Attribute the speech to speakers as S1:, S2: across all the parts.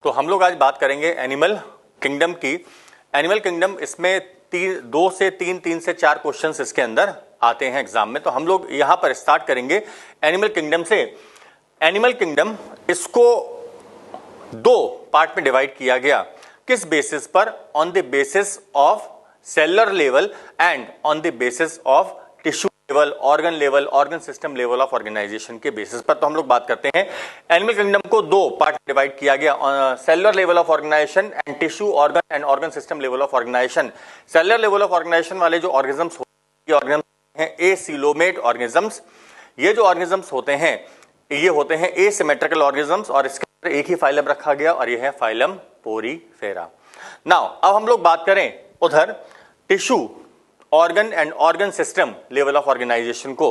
S1: तो हम लोग आज बात करेंगे एनिमल किंगडम की। एनिमल किंगडम, इसमें 2 से 3 से 4 क्वेश्चंस इसके अंदर आते हैं एग्जाम में। तो हम लोग यहां पर स्टार्ट करेंगे एनिमल किंगडम से। एनिमल किंगडम, इसको 2 पार्ट में डिवाइड किया गया। किस बेसिस पर? On the basis of cellular level and on the basis of tissue level, organ level, organ system level of organisation के बेसिस पर। तो हम लोग बात करते हैं एनिमल किंगडम को 2 पार्ट में डिवाइड किया गया, cellular level of organisation and tissue, organ and organ system level of organisation. Cellular level of organisation वाले जो ऑर्गेनिजम्स हैं एसिलोमेट ऑर्गेनिजम्स। ये जो ऑर्गेनिजम्स होते हैं ये होते हैं एसिमेट्रिकल ऑर्गेनिजम्स और इसके अंदर एक ही फाइलम रखा गया और ये है फाइलम पोरीफेरा। नाउ अब हम लोग बात करें उधर tissue, organ and organ system level of organisation को।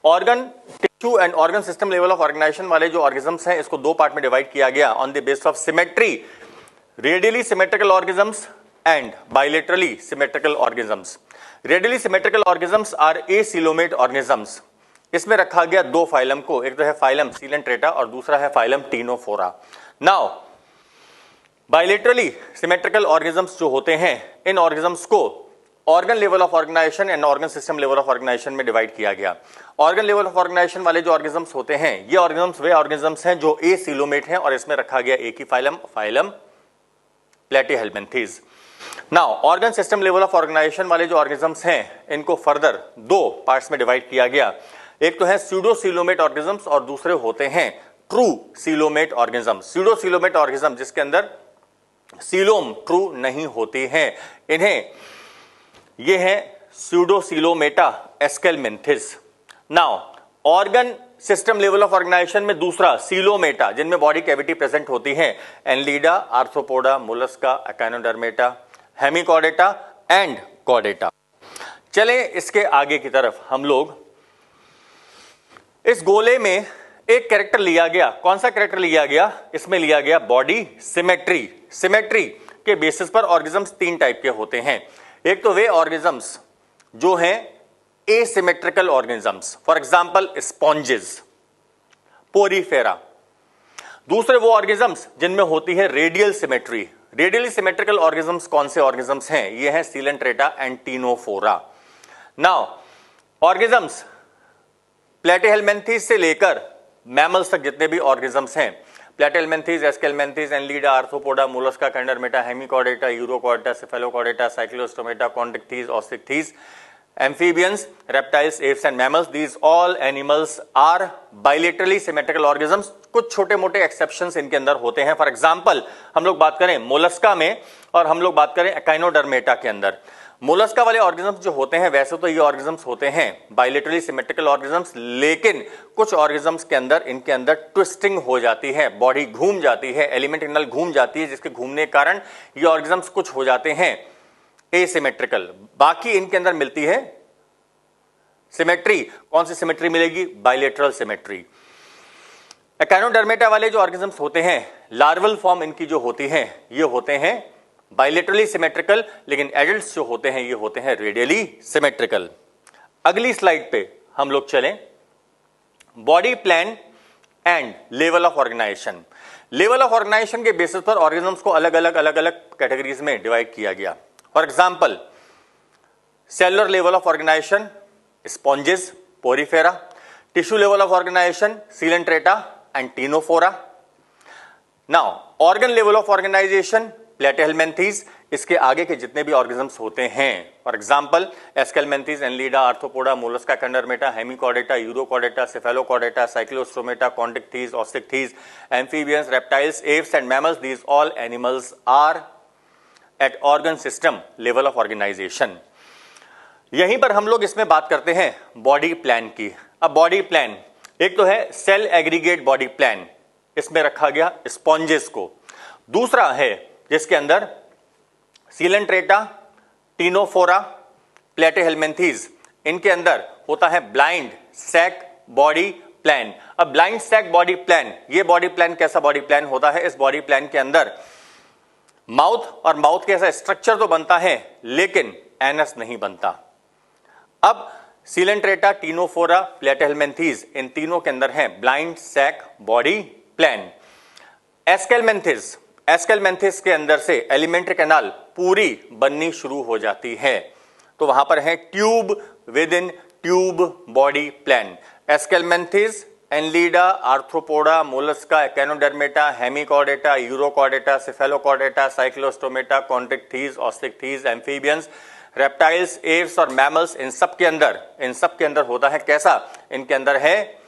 S1: Organ, tissue and organ system level of organisation वाले जो ऑर्गेनिजम्स हैं इसको 2 पार्ट में डिवाइड किया गया on the basis of symmetry, radially symmetrical organisms and bilaterally symmetrical organisms. Radially symmetrical organisms are acoelomate organisms. इसमें रखा गया 2 फाइलम को, एक तो है फाइलम सीलेंट्रेटा और दूसरा है phylum ctenophora. Now bilaterally symmetrical organisms जो होते हैं इन ऑर्गेनिजम्स को organ level of organisation and organ system level of organisation में डिवाइड किया गया। ऑर्गन लेवल ऑफ ऑर्गेनाइजेशन वाले जो ऑर्गेनिजम्स होते हैं ये ऑर्गेनिजम्स वे ऑर्गेनिजम्स हैं जो एसिलोमेट हैं और इसमें रखा गया एक ही phylum, phylum platyhelminthes. Now organ system level of organisation वाले जो ऑर्गेनिजम्स हैं इनको फर्दर 2 पार्ट्स में डिवाइड किया गया। एक तो है स्यूडोसिलोमेट ऑर्गेनिजम्स और दूसरे होते हैं true coelomate organisms. Pseudocoelomate organism जिसके अंदर सीलोम ट्रू नहीं होती है, इन्हें ये है pseudocoelomata aschelminthes. Now organ system level of organisation में दूसरा सीलोमेटा जिनमें बॉडी कैविटी प्रेजेंट होती है, annelida, arthropoda, mollusca, echinodermata, hemichordata and chordata. चले इसके आगे की तरफ हम लोग इस गोले में एक कैरेक्टर लिया गया। कौन सा कैरेक्टर लिया गया? इसमें लिया गया बॉडी सिमेट्री। सिमेट्री के बेसिस पर ऑर्गेनिजम्स 3 टाइप के होते हैं। एक तो वे ऑर्गेनिजम्स जो हैं asymmetrical organisms, for example sponges, porifera. दूसरे वो ऑर्गेनिजम्स जिनमें होती है radial symmetry. Radially symmetrical organisms कौन से ऑर्गेनिजम्स हैं? ये हैं coelenterata and ctenophora. Now organisms platyhelminthes से लेकर मैमल्स तक जितने भी ऑर्गेनिजम्स हैं, platyhelminthes, aschelminthes, annelida, arthropoda, mollusca, echinodermata, hemichordata, urochordata, cephalochordata, cyclostomata, chondrichthyes, ऑस्टिक्थीज, amphibians, reptiles, apes and mammals, these all animals are bilaterally symmetrical organisms। कुछ छोटे मोटे exceptions इनके अंदर होते हैं। फॉर एग्जांपल हम लोग बात करें मोलस्का में और हम लोग बात करें एकाइनोडर्मेटा के अंदर। मोलस्का वाले ऑर्गेनिजम्स जो होते हैं वैसे तो ये ऑर्गेनिजम्स होते हैं बाइलेटरली सिमेट्रिकल ऑर्गेनिजम्स, लेकिन कुछ ऑर्गेनिजम्स के अंदर इनके अंदर ट्विस्टिंग हो जाती है, बॉडी घूम जाती है, एलिमेंट इंटरनल घूम जाती है, जिसके घूमने के कारण ये ऑर्गेनिजम्स कुछ हो जाते हैं एसिमेट्रिकल। बाकी इनके अंदर मिलती है सिमेट्री। कौन सी सिमेट्री मिलेगी? Bilateral symmetry. एकाइनोडर्मेटा वाले जो ऑर्गेनिजम्स होते हैं लार्वल फॉर्म इनकी जो होती है ये होते हैं बाइलेटरली सिमेट्रिकल, लेकिन एडल्ट्स जो होते हैं ये होते हैं रेडियली सिमेट्रिकल। अगली स्लाइड पे हम लोग चलें, body plan and level of organisation. Level of organisation के बेसिस पर ऑर्गेनिजम्स को अलग अलग कैटेगरीज में डिवाइड किया गया। For example cellular level of organisation sponges, porifera. Tissue level of organisation coelenterata and ctenophora. Now organ level of organisation platyhelminthes. इसके आगे के जितने भी ऑर्गेनिजम्स होते हैं, for example aschelminthes, annelida, arthropoda, mollusca, echinodermata, hemichordata, urochordata, cephalochordata, cyclostomata, chondrichthyes, osteichthyes, amphibians, reptiles, apps and mammals, these all animals are at organ system level of organisation. यहीं पर हम लोग इसमें बात करते हैं बॉडी प्लान की। अब बॉडी प्लान, एक तो है सेल एग्रीगेट बॉडी प्लान, इसमें रखा गया स्पॉन्जेस को। दूसरा है जिसके अंदर सीलेंट्रेटा, टीनोफोरा, प्लेटीहेल्मिन्थीज, इनके अंदर होता है ब्लाइंड सैक बॉडी प्लान। अब ब्लाइंड सैक बॉडी प्लान, ये बॉडी प्लान कैसा बॉडी प्लान होता है? इस बॉडी प्लान के अंदर माउथ और माउथ के ऐसा स्ट्रक्चर तो बनता है लेकिन एनस नहीं बनता। अब सीलेंट्रेटा, टीनोफोरा, प्लेटीहेल्मिन्थीज, इन तीनों के अंदर है blind sac body plan. Aschelminthes, aschelminthes के अंदर से एलिमेंट्री कैनाल पूरी बननी शुरू हो जाती है। तो वहां पर है tube within tube body plan. Aschelminthes, annelida, arthropoda, mollusca, echinodermata, hemichordata, urochordata, cephalochordata, cyclostomata, chondrichthyes, osteichthyes, amphibians, reptiles, aves और मैमल्स, इन सब के अंदर होता है कैसा? इनके अंदर है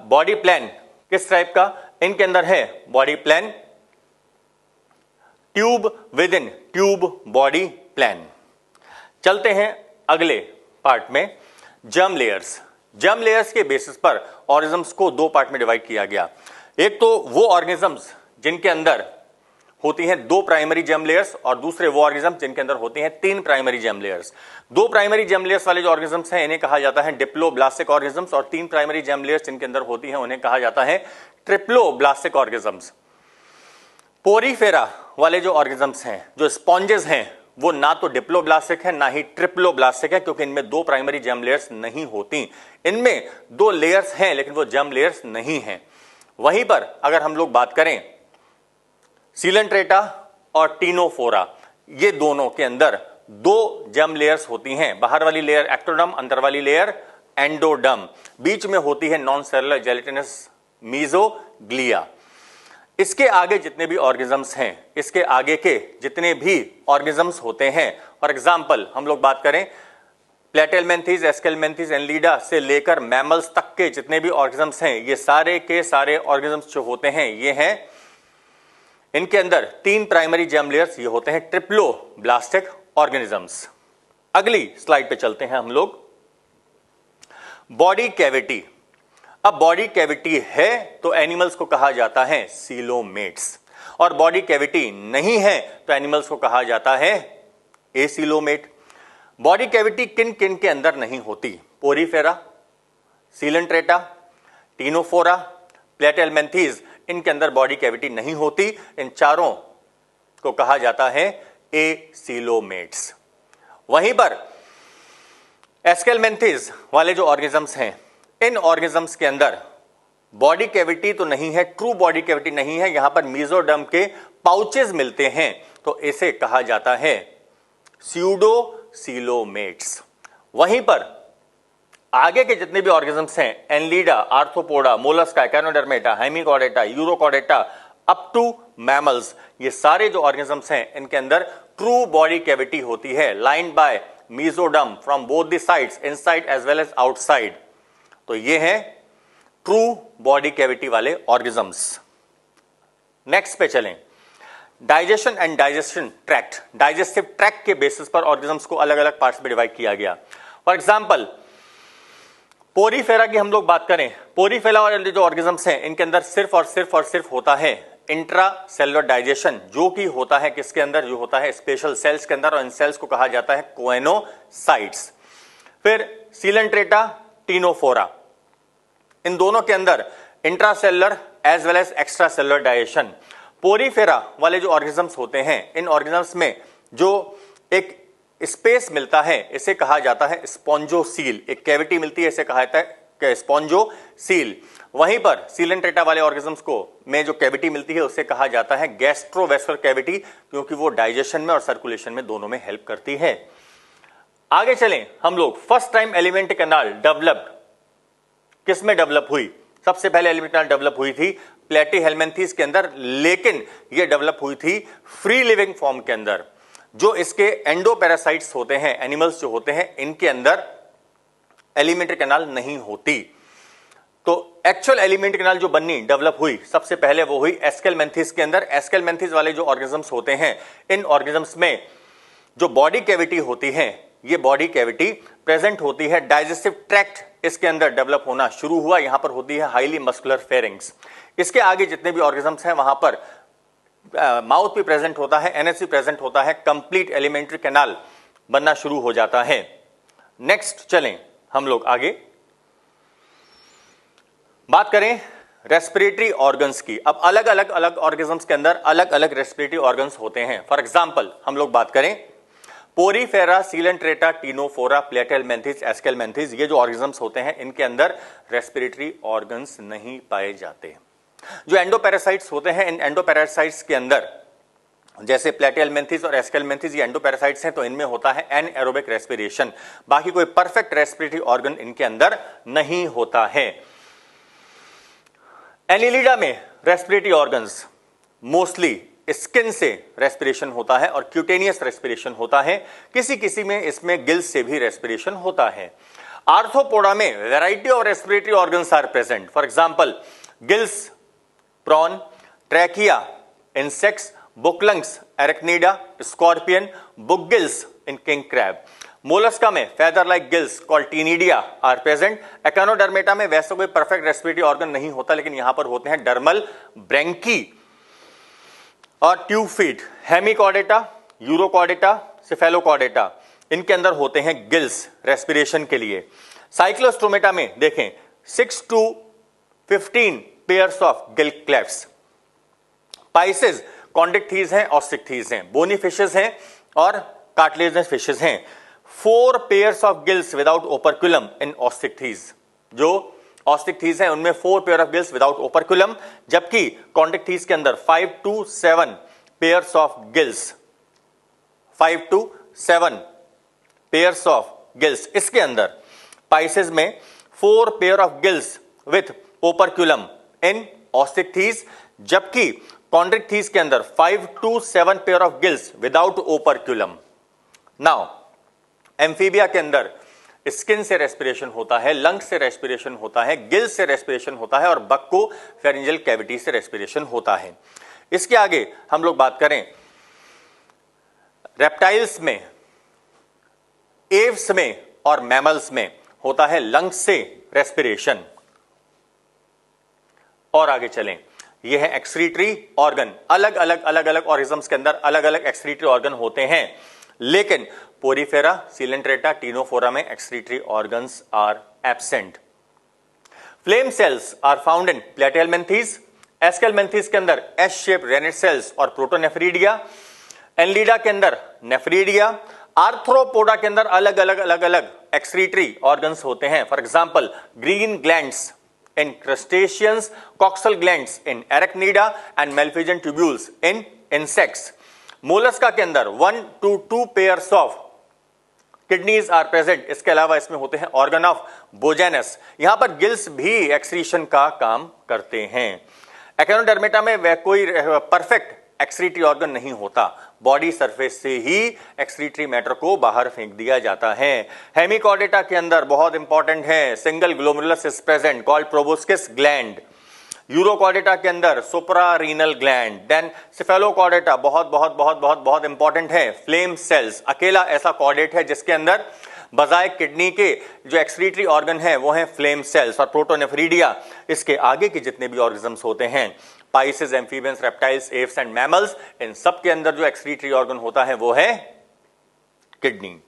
S1: बॉडी प्लान। किस टाइप का? इनके अंदर है body plan, tube within tube body plan. चलते हैं अगले पार्ट में, जर्म लेयर्स। जर्म लेयर्स के बेसिस पर ऑर्गेनिजम्स को दो पार्ट में डिवाइड किया गया। एक तो वो ऑर्गेनिजम्स जिनके अंदर होती हैं दो प्राइमरी जर्म लेयर्स, और दूसरे वो ऑर्गेनिजम्स जिनके अंदर होती हैं तीन प्राइमरी जर्म लेयर्स। दो प्राइमरी जर्म लेयर्स वाले जो ऑर्गेनिजम्स हैं इन्हें कहा जाता है डिप्लोब्लास्टिक ऑर्गेनिजम्स, और तीन प्राइमरी जर्म लेयर्स जिनके अंदर होती हैं उन्हें कहा जाता है ट्रिप्लोब्लास्टिक ऑर्गेनिजम्स। पोरीफेरा वाले जो ऑर्गेनिजम्स हैं, जो स्पॉन्जेस हैं, वो ना तो डिप्लोब्लास्टिक है ना ही ट्रिप्लोब्लास्टिक है, क्योंकि इनमें दो प्राइमरी जर्म लेयर्स नहीं होती। इनमें दो लेयर्स हैं लेकिन वो जर्म लेयर्स नहीं हैं। वहीं पर अगर हम लोग बात करें सीलेंट्रेटा और टीनोफोरा, ये दोनों के अंदर दो जर्म लेयर्स होती हैं। बाहर वाली लेयर एक्टोडर्म, अंदर वाली लेयर एंडोडर्म, बीच में होती है नॉन सेलुलर जेलेटिनस मीजोग्लिया। इसके आगे जितने भी ऑर्गेनिजम्स हैं, इसके आगे के जितने भी ऑर्गेनिजम्स होते हैं, फॉर एग्जांपल हम लोग बात करें प्लेटेलमेंथिस, एस्केलमेंथिस, एनलीडा से लेकर मैमल्स तक के जितने भी ऑर्गेनिजम्स हैं, ये सारे के सारे ऑर्गेनिजम्स जो होते हैं ये हैं, इनके अंदर तीन प्राइमरी जर्म लेयर्स, ये होते हैं ट्रिप्लोब्लास्टिक ऑर्गेनिजम्स। अगली स्लाइड पे चलते हैं हम लोग, बॉडी कैविटी। अब बॉडी कैविटी है तो एनिमल्स को कहा जाता है सीलोमेट्स, और बॉडी कैविटी नहीं है तो एनिमल्स को कहा जाता है एसीलोमेट। बॉडी कैविटी किन किन के अंदर नहीं होती? पोरीफेरा, सीलेंट्रेटा, टीनोफोरा, प्लेटेलमेंथिस, इनके अंदर बॉडी कैविटी नहीं होती। इन चारों को कहा जाता है एसीलोमेट्स। वहीं पर एस्केलमेंथिस वाले जो ऑर्गेनिजम्स हैं, इन ऑर्गेनिजम्स के अंदर बॉडी कैविटी तो नहीं है, ट्रू बॉडी कैविटी नहीं है, यहां पर मेसोडर्म के पाउचेस मिलते हैं, तो इसे कहा जाता है स्यूडोसीलोमेट्स। वहीं पर आगे के जितने भी ऑर्गेनिजम्स हैं, annelida, arthropoda, mollusca, echinodermata, hemichordata, urochordata, up to mammals, ये सारे जो ऑर्गेनिजम्स हैं इनके अंदर ट्रू बॉडी कैविटी होती है, lined by mesoderm from both the sides, inside as well as outside. तो ये हैं ट्रू बॉडी कैविटी वाले ऑर्गेनिजम्स। नेक्स्ट पे चलें, digestion and digestion tract. Digestive tract के बेसिस पर ऑर्गेनिजम्स को अलग अलग पार्ट्स में डिवाइड किया गया। फॉर एग्जांपल पोरीफेरा की हम लोग बात करें, पोरीफेरा वाले जो ऑर्गेनिजम्स हैं इनके अंदर सिर्फ और सिर्फ होता है इंट्रा सेलुलर डाइजेशन, जो कि होता है किसके अंदर? जो होता है स्पेशल सेल्स के अंदर, और इन सेल्स को कहा जाता है कोएनोसाइट्स। फिर सीलेंट्रेटा, टीनोफोरा, इन दोनों के अंदर intracellular as well as extra cellular digestion. Porifera वाले जो ऑर्गेनिजम्स होते हैं, इन ऑर्गेनिजम्स में जो एक स्पेस मिलता है इसे कहा जाता है स्पॉन्जोसील, एक कैविटी मिलती है इसे कहा जाता है स्पॉन्जोसील। वहीं पर सीलेंट्रेटा वाले ऑर्गेनिजम्स को में जो कैविटी मिलती है उसे कहा जाता है गैस्ट्रोवेस्कुलर कैविटी, क्योंकि वो डाइजेशन में और सर्कुलेशन में दोनों में हेल्प करती है। आगे चलें हम लोग, first time alimentary canal developed किस में डेवलप हुई? सबसे पहले एलिमेंट्री कैनाल डेवलप हुई थी प्लेटीहेल्मिन्थेस के अंदर, लेकिन यह डेवलप हुई थी फ्री लिविंग फॉर्म के अंदर। जो इसके एंडोपैरासाइट्स होते हैं, एनिमल्स जो होते हैं, इनके अंदर एलिमेंट्री कैनाल नहीं होती। तो एक्चुअल एलिमेंट्री कैनाल जो बननी डेवलप हुई सबसे पहले वो हुई एस्केलमेंथिस के अंदर। एस्केलमेंथिस वाले जो ऑर्गेनिजम्स होते हैं, इन ऑर्गेनिजम्स में जो बॉडी कैविटी होती है, ये बॉडी कैविटी प्रेजेंट होती है। डाइजेस्टिव ट्रैक्ट इसके अंदर डेवलप होना शुरू हुआ, यहां पर होती है हाईली मस्कुलर फेरिंग्स। इसके आगे जितने भी ऑर्गेनिजम्स हैं वहां पर माउथ भी प्रेजेंट होता है, एनएस भी प्रेजेंट होता है, कंप्लीट एलिमेंट्री कैनाल बनना शुरू हो जाता है। नेक्स्ट चलें हम लोग आगे बात करें रेस्पिरेटरी ऑर्गन्स की। अब अलग अलग ऑर्गेनिजम्स के अंदर अलग अलग रेस्पिरेटरी ऑर्गन्स होते हैं। फॉर एग्जांपल हम लोग बात करें पोरीफेरा, सीलेंट्रेटा, टीनोफोरा, प्लेटेलमेंथिस, एस्केलमेंथिस, ये जो ऑर्गेनिजम्स होते हैं इनके अंदर रेस्पिरेटरी ऑर्गन्स नहीं पाए जाते। जो एंडोपैरासाइट्स होते हैं, इन एंडोपैरासाइट्स के अंदर जैसे प्लेटिहेलमिन्थेस और एस्केलमिन्थेस ये एंडोपैरासाइट्स हैं, तो इनमें होता है एनएरोबिक रेस्पिरेशन। बाकी कोई परफेक्ट रेस्पिरेटरी ऑर्गन इनके अंदर नहीं होता है। एनिलिडा में रेस्पिरेटरी ऑर्गन्स मोस्टली स्किन से रेस्पिरेशन होता है और क्यूटेनियस रेस्पिरेशन होता है, किसी किसी में इसमें गिल्स से भी रेस्पिरेशन होता है। आर्थ्रोपोडा में variety of respiratory organs are present, for example gills, prawn, trachea, insects, book lungs, arachnida, scorpion, book gills in king crab. Mollusca में feather like gills called ctenidia are present. Echinodermata में वैसे कोई perfect respiratory organ नहीं होता, लेकिन यहां पर होते हैं डर्मल ब्रैंकी और tube feet. Hemichordata, urochordata, cephalochordata, इनके अंदर होते हैं गिल्स रेस्पिरेशन के लिए। साइक्लोस्टोमेटा में देखें 6 to 15 pairs of gill clefts. Pisces chondrichthyes हैं, ऑस्टिक्टीज हैं, बोनी फिशेस हैं और कार्टिलेजिनस फिशेस हैं। 4 pairs of gills without operculum in osteichthyes. जो ऑस्टिक्टीज हैं उनमें 4 pair of gills without operculum, जबकि कॉन्डिक्टीज के अंदर 5 to 7 pairs of gills, 5 to 7 pairs of gills इसके अंदर। पाइसेस में 4 pair of gills with operculum in osteichthyes, जबकि कॉन्ड्रिक्टीज के अंदर 5 to 7 pair of gills without operculum. Now amphibia के अंदर स्किन से रेस्पिरेशन होता है, लंग से रेस्पिरेशन होता है, गिल से रेस्पिरेशन होता है और बक्को फेरिंजियल कैविटी से रेस्पिरेशन होता है। इसके आगे हम लोग बात करें रेप्टाइल्स में, एव्स में और मैमल्स में होता है लंग से रेस्पिरेशन। और आगे चलें, यह है एक्सक्रीटरी ऑर्गन। अलग अलग ऑर्गेनिज्म्स के अंदर अलग अलग एक्सक्रीटरी ऑर्गन होते हैं, लेकिन पोरीफेरा, सीलेंट्रेटा, टीनोफोरा में excretory organs are absent. Flame cells are found in platyhelminthes, aschelminthes के अंदर एस शेप रेनेट सेल्स और प्रोटोनेफ्रीडिया, एनलिडा के अंदर नेफ्रीडिया। आर्थ्रोपोडा के अंदर अलग अलग एक्सक्रीटरी ऑर्गन्स होते हैं, for example green glands in crustaceans, coxal glands in arachnida and malpighian tubules in insects. Mollusca के अंदर 1 to 2 pairs of kidneys are present। इसके अलावा इसमें होते हैं ऑर्गन ऑफ बोजेनस। यहां पर गिल्स भी एक्सक्रीशन का काम करते हैं। एकेनोडर्मेटा में वह कोई परफेक्ट एक्सक्रीटरी ऑर्गन नहीं होता, बॉडी सरफेस से ही एक्सक्रीटरी मैटर को बाहर फेंक दिया जाता है। हेमिकॉर्डेटा के अंदर बहुत इंपॉर्टेंट है, single glomerulus is present called proboscis gland. Urochordata के अंदर सुप्रारीनल ग्लैंड। देन सिफेलोकॉर्डेटा बहुत इंपॉर्टेंट है, फ्लेम सेल्स। अकेला ऐसा कॉर्डेट है जिसके अंदर बजाय किडनी के जो एक्सक्रीटरी ऑर्गन है वो है फ्लेम सेल्स और प्रोटोनेफ्रीडिया। इसके आगे के जितने भी ऑर्गेनिज्म्स होते हैं, pisces, amphibians, reptiles, aves and mammals, इन सब के अंदर जो एक्सक्रीटरी ऑर्गन होता है वो है किडनी।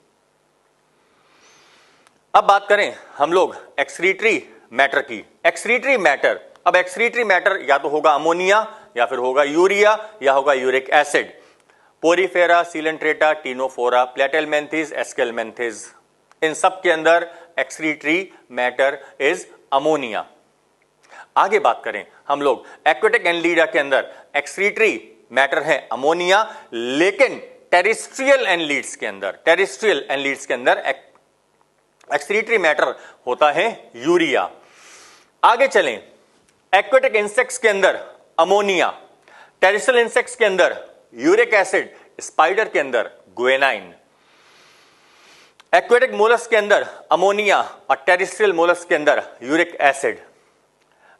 S1: अब बात करें हम लोग एक्सक्रीटरी मैटर की। एक्सक्रीटरी मैटर, अब एक्सक्रीटरी मैटर या तो होगा अमोनिया या फिर होगा यूरिया या होगा uric acid. Porifera, coelenterata, ctenophora, platyhelminthes, aschelminthes, इन सब के अंदर एक्सक्रीटरी मैटर इज अमोनिया। आगे बात करें हम लोग एक्वेटिक एनलिडा के अंदर एक्सक्रीटरी मैटर है अमोनिया, लेकिन टेरेस्ट्रियल एनलिड्स के अंदर एक्सक्रीटरी मैटर होता है यूरिया। आगे चलें, एक्वेटिक इंसेक्ट्स के अंदर अमोनिया, टेरेस्ट्रियल इंसेक्ट्स के अंदर यूरिक एसिड, स्पाइडर के अंदर गुएनाइन। एक्वेटिक मोलस्क के अंदर अमोनिया और टेरेस्ट्रियल मोलस्क के अंदर uric acid.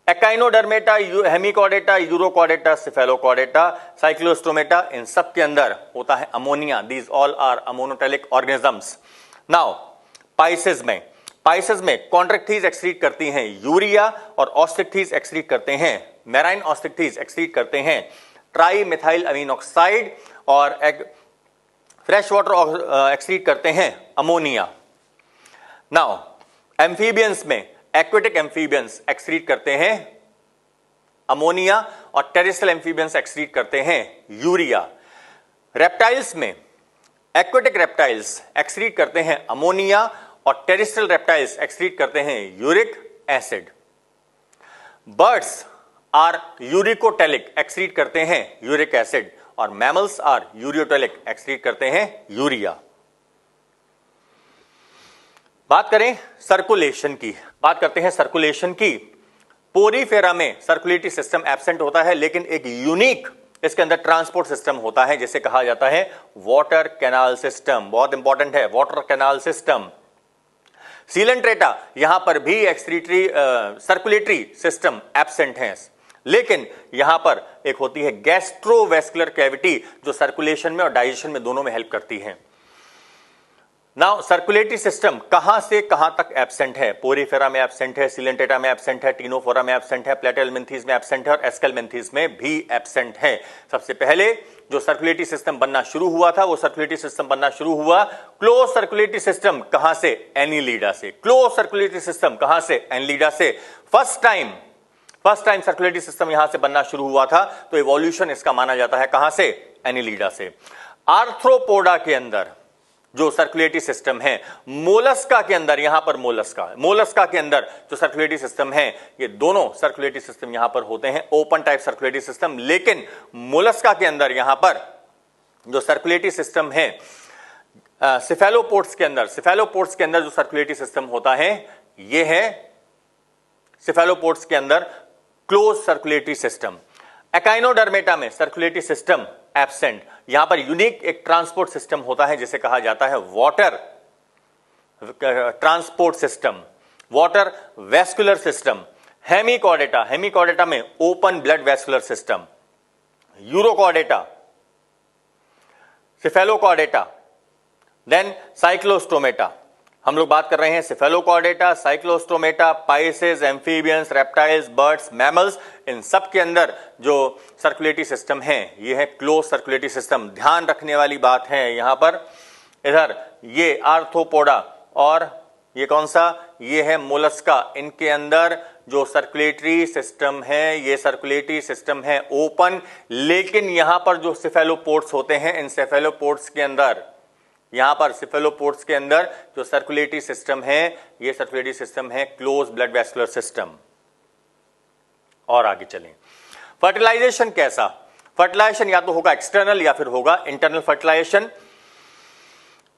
S1: Echinodermata, hemichordata, urochordata, cephalochordata, cyclostomata, इन सब के अंदर होता है ammonia. These all are ammonotelic organisms. Now pisces में कॉन्ट्रैक्टीज एक्सक्रीट करती हैं यूरिया और ऑस्ट्रिक्टीज एक्सक्रीट करते हैं, मेराइन ऑस्ट्रिक्टीज एक्सक्रीट करते हैं ट्राई मिथाइल अमीन ऑक्साइड और फ्रेश वाटर एक्सक्रीट करते हैं अमोनिया। नाउ एम्फीबियंस में एक्वेटिक एम्फीबियंस एक्सक्रीट करते हैं अमोनिया और टेरेस्ट्रियल एम्फीबियंस एक्सक्रीट करते हैं यूरिया। रेप्टाइल्स में एक्वेटिक रेप्टाइल्स एक्सक्रीट करते हैं अमोनिया और टेरेस्ट्रियल रेप्टाइल्स एक्सक्रीट करते हैं uric acid. Birds are uricotelic, excrete करते हैं यूरिक एसिड, और मैमल्स आर यूरियोटेलिक, एक्सक्रीट करते हैं यूरिया। बात करें सर्कुलेशन की, बात करते हैं सर्कुलेशन की। पोरीफेरा में सर्कुलेटरी सिस्टम एब्सेंट होता है, लेकिन एक यूनिक इसके अंदर ट्रांसपोर्ट सिस्टम होता है जिसे कहा जाता है वाटर कैनाल सिस्टम। बहुत इंपॉर्टेंट है वाटर कैनाल सिस्टम। सीलेंट्रेटा यहां पर भी एक्सक्रीटरी सर्कुलेटरी सिस्टम एब्सेंट है, लेकिन यहां पर एक होती है गैस्ट्रोवेस्कुलर कैविटी जो सर्कुलेशन में और डाइजेशन में दोनों में हेल्प करती है। नाउ सर्कुलेटरी सिस्टम कहां से कहां तक एब्सेंट है? पोरीफेरा में एब्सेंट है, सीलेंट्रेटा में एब्सेंट है, टीनोफोरा में एब्सेंट है, प्लेटेलमिन्थीज में एब्सेंट है और एस्केलमिन्थीज में भी एब्सेंट है। सबसे पहले जो सर्कुलेटरी सिस्टम बनना शुरू हुआ था वो सर्कुलेटरी सिस्टम बनना शुरू हुआ क्लोज सर्कुलेटरी सिस्टम कहां से? एनिलीडा से। क्लोज सर्कुलेटरी सिस्टम कहां से? एनिलीडा से। फर्स्ट टाइम सर्कुलेटरी सिस्टम यहां से बनना शुरू हुआ था, तो इवोल्यूशन इसका माना जाता है कहां से? एनिलीडा से। आर्थ्रोपोडा के अंदर जो सर्कुलेटरी सिस्टम है, मोलस्का के अंदर, यहां पर मोलस्का के अंदर जो सर्कुलेटरी सिस्टम है, ये दोनों सर्कुलेटरी सिस्टम यहां पर होते हैं ओपन टाइप सर्कुलेटरी सिस्टम। लेकिन मोलस्का के अंदर यहां पर जो सर्कुलेटरी सिस्टम है, सिफेलोपोड्स के अंदर जो सर्कुलेटरी सिस्टम होता है, ये है सिफेलोपोड्स के अंदर क्लोज सर्कुलेटरी सिस्टम। एकाइनोडर्मेटा में सर्कुलेटरी सिस्टम एब्सेंट। यहां पर यूनिक एक ट्रांसपोर्ट सिस्टम होता है जिसे कहा जाता है water transport system, water vascular system. Hemichordata में open blood vascular system. Urochordata, cephalochordata, then cyclostomata. हम लोग बात कर रहे हैं cephalochordata, cyclostomata, pisces, amphibians, reptiles, birds, mammals, इन सब के अंदर जो सर्कुलेटरी सिस्टम है ये है क्लोज सर्कुलेटरी सिस्टम। ध्यान रखने वाली बात है यहां पर, इधर ये आर्थ्रोपोडा और ये कौन सा? ये है मोलस्का। इनके अंदर जो सर्कुलेटरी सिस्टम है, ये सर्कुलेटरी सिस्टम है ओपन, लेकिन यहां पर जो सिफेलोपोड्स होते हैं, इन सिफेलोपोड्स के अंदर, यहां पर सिफेलोपोड्स के अंदर जो सर्कुलेटरी सिस्टम है, ये सर्कुलेटरी सिस्टम है क्लोज ब्लड वेस्कुलर सिस्टम। और आगे चलें, फर्टिलाइजेशन कैसा? फर्टिलाइजेशन या तो होगा एक्सटर्नल या फिर होगा इंटरनल फर्टिलाइजेशन।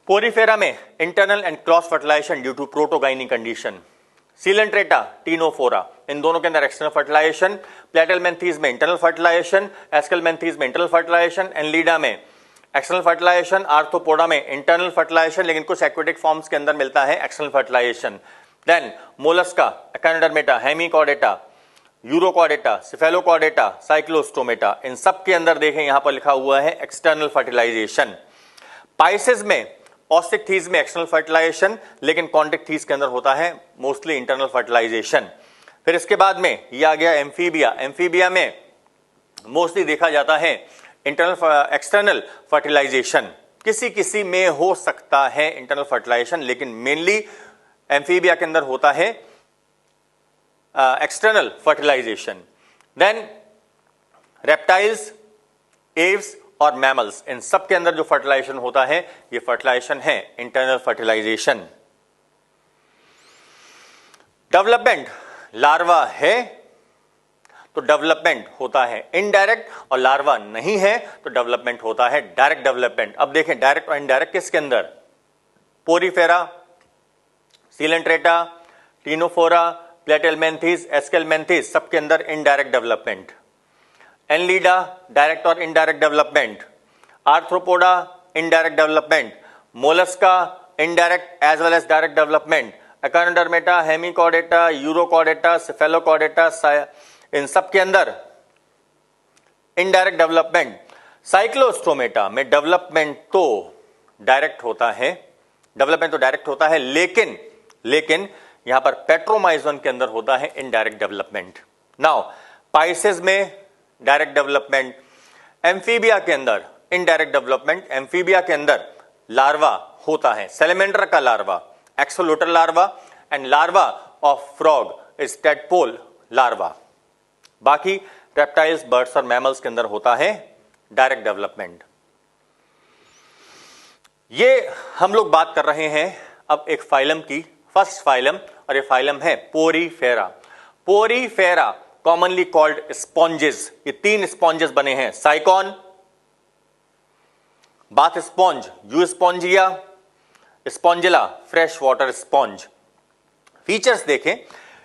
S1: पोरीफेरा में internal and cross fertilisation due to protogyny condition. Coelenterata, ctenophora, इन दोनों के अंदर एक्सटर्नल फर्टिलाइजेशन। प्लेटेलमेंथीज में इंटरनल फर्टिलाइजेशन, एस्केलमेंथीज में इंटरनल फर्टिलाइजेशन, एनलीडा में एक्सटर्नल फर्टिलाइजेशन, आर्थ्रोपोडा में इंटरनल फर्टिलाइजेशन, लेकिन कुछ एक्वेटिक फॉर्म्स के अंदर मिलता है external fertilisation. Then mollusca, echinodermata, hemichordata, urochordata, cephalochordata, cyclostomata, इन सब के अंदर देखें यहां पर लिखा हुआ है एक्सटर्नल फर्टिलाइजेशन। पाइसेस में, ऑस्टिक में एक्सटर्नल फर्टिलाइजेशन, लेकिन कॉन्टिक के अंदर होता है मोस्टली इंटरनल फर्टिलाइजेशन। फिर इसके बाद में ये आ गया एम्फीबिया में मोस्टली देखा जाता है एक्सटर्नल फर्टिलाइजेशन। किसी में हो सकता है इंटरनल फर्टिलाइजेशन, लेकिन मेनली एम्फीबिया के अंदर होता है external fertilisation. Then reptiles, aves और मैमल्स, इन सब के अंदर जो फर्टिलाइजेशन होता है ये फर्टिलाइजेशन है इंटरनल फर्टिलाइजेशन। डेवलपमेंट, लार्वा है तो डेवलपमेंट होता है इनडायरेक्ट, और लार्वा नहीं है तो डेवलपमेंट होता है डायरेक्ट डेवलपमेंट। अब देखें डायरेक्ट और इनडायरेक्ट किसके अंदर? Porifera, coelenterata, ctenophora, platyhelminthes, aschelminthes, सबके अंदर इनडायरेक्ट डेवलपमेंट। एनलीडा, डायरेक्ट और indirect development. Arthropoda, indirect development. Mollusca, indirect as well as direct development. Echinodermata, hemichordata, urochordata, cephalochordata, इन सब के अंदर इनडायरेक्ट डेवलपमेंट। साइक्लोस्टोमेटा में डेवलपमेंट तो डायरेक्ट होता है, लेकिन यहां पर पेट्रोमाइजोन के अंदर होता है इनडायरेक्ट डेवलपमेंट। नाउ पाइसेस में डायरेक्ट डेवलपमेंट, एम्फीबिया के अंदर इनडायरेक्ट डेवलपमेंट। एम्फीबिया के अंदर लार्वा होता है, सैलेमेंडर का larva, axolotl larva, and larva of frog is tadpole larva. बाकी रेप्टाइल्स, बर्ड्स और मैमल्स के अंदर होता है डायरेक्ट डेवलपमेंट। ये हम लोग बात कर रहे हैं अब एक फाइलम की, फर्स्ट फाइलम, और ये फाइलम है porifera. Porifera commonly called sponges. ये 3 स्पॉन्जेस बने हैं, sycon, bath sponge euspongia, spongilla fresh water sponge. Features देखें,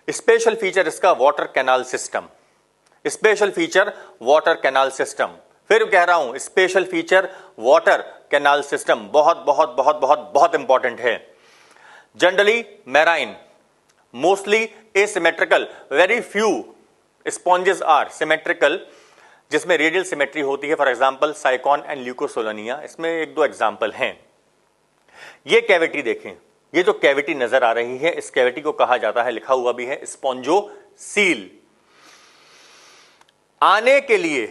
S1: स्पेशल फीचर इसका water canal system, special feature water canal system. फिर कह रहा हूं special feature water canal system बहुत बहुत बहुत बहुत बहुत इंपॉर्टेंट है। Generally marine, mostly asymmetrical, very few sponges are symmetrical, जिसमें रेडियल सिमेट्री होती है। फॉर एग्जांपल साइकॉन एंड ल्यूकोसोलानिया, इसमें 1-2 एग्जांपल हैं। ये कैविटी देखें, ये जो कैविटी नजर आ रही है, इस कैविटी को कहा जाता है, लिखा हुआ भी है, स्पॉन्जोसील। आने के लिए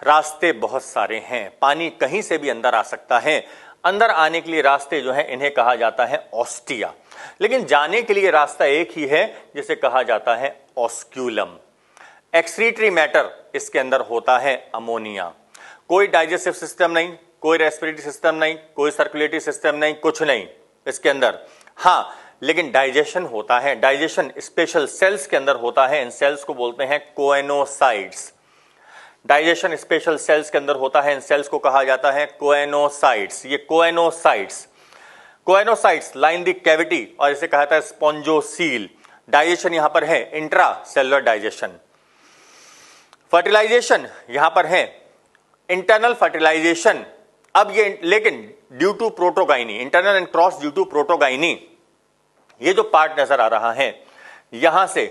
S1: रास्ते बहुत सारे हैं, पानी कहीं से भी अंदर आ सकता है। अंदर आने के लिए रास्ते जो है इन्हें कहा जाता है ऑस्टिया, लेकिन जाने के लिए रास्ता एक ही है जिसे कहा जाता है ऑस्क्यूलम। एक्सक्रीटरी मैटर इसके अंदर होता है अमोनिया। कोई डाइजेस्टिव सिस्टम नहीं, कोई रेस्पिरेटरी सिस्टम नहीं, कोई सर्कुलेटरी सिस्टम नहीं, कुछ नहीं इसके अंदर। हां, लेकिन डाइजेशन होता है, डाइजेशन स्पेशल सेल्स के अंदर होता है। इन सेल्स को बोलते हैं कोएनोसाइट्स। डाइजेशन स्पेशल सेल्स के अंदर होता है, इन सेल्स को कहा जाता है कोएनोसाइट्स। ये कोएनोसाइट्स लाइन द कैविटी और इसे कहा जाता है स्पॉन्जोसील। डाइजेशन यहां पर है इंट्रा सेलुलर डाइजेशन। फर्टिलाइजेशन यहां पर है इंटरनल फर्टिलाइजेशन। अब ये लेकिन due to protogyny, internal and cross due to protogyny, ये जो पार्ट नजर आ रहा है यहां से,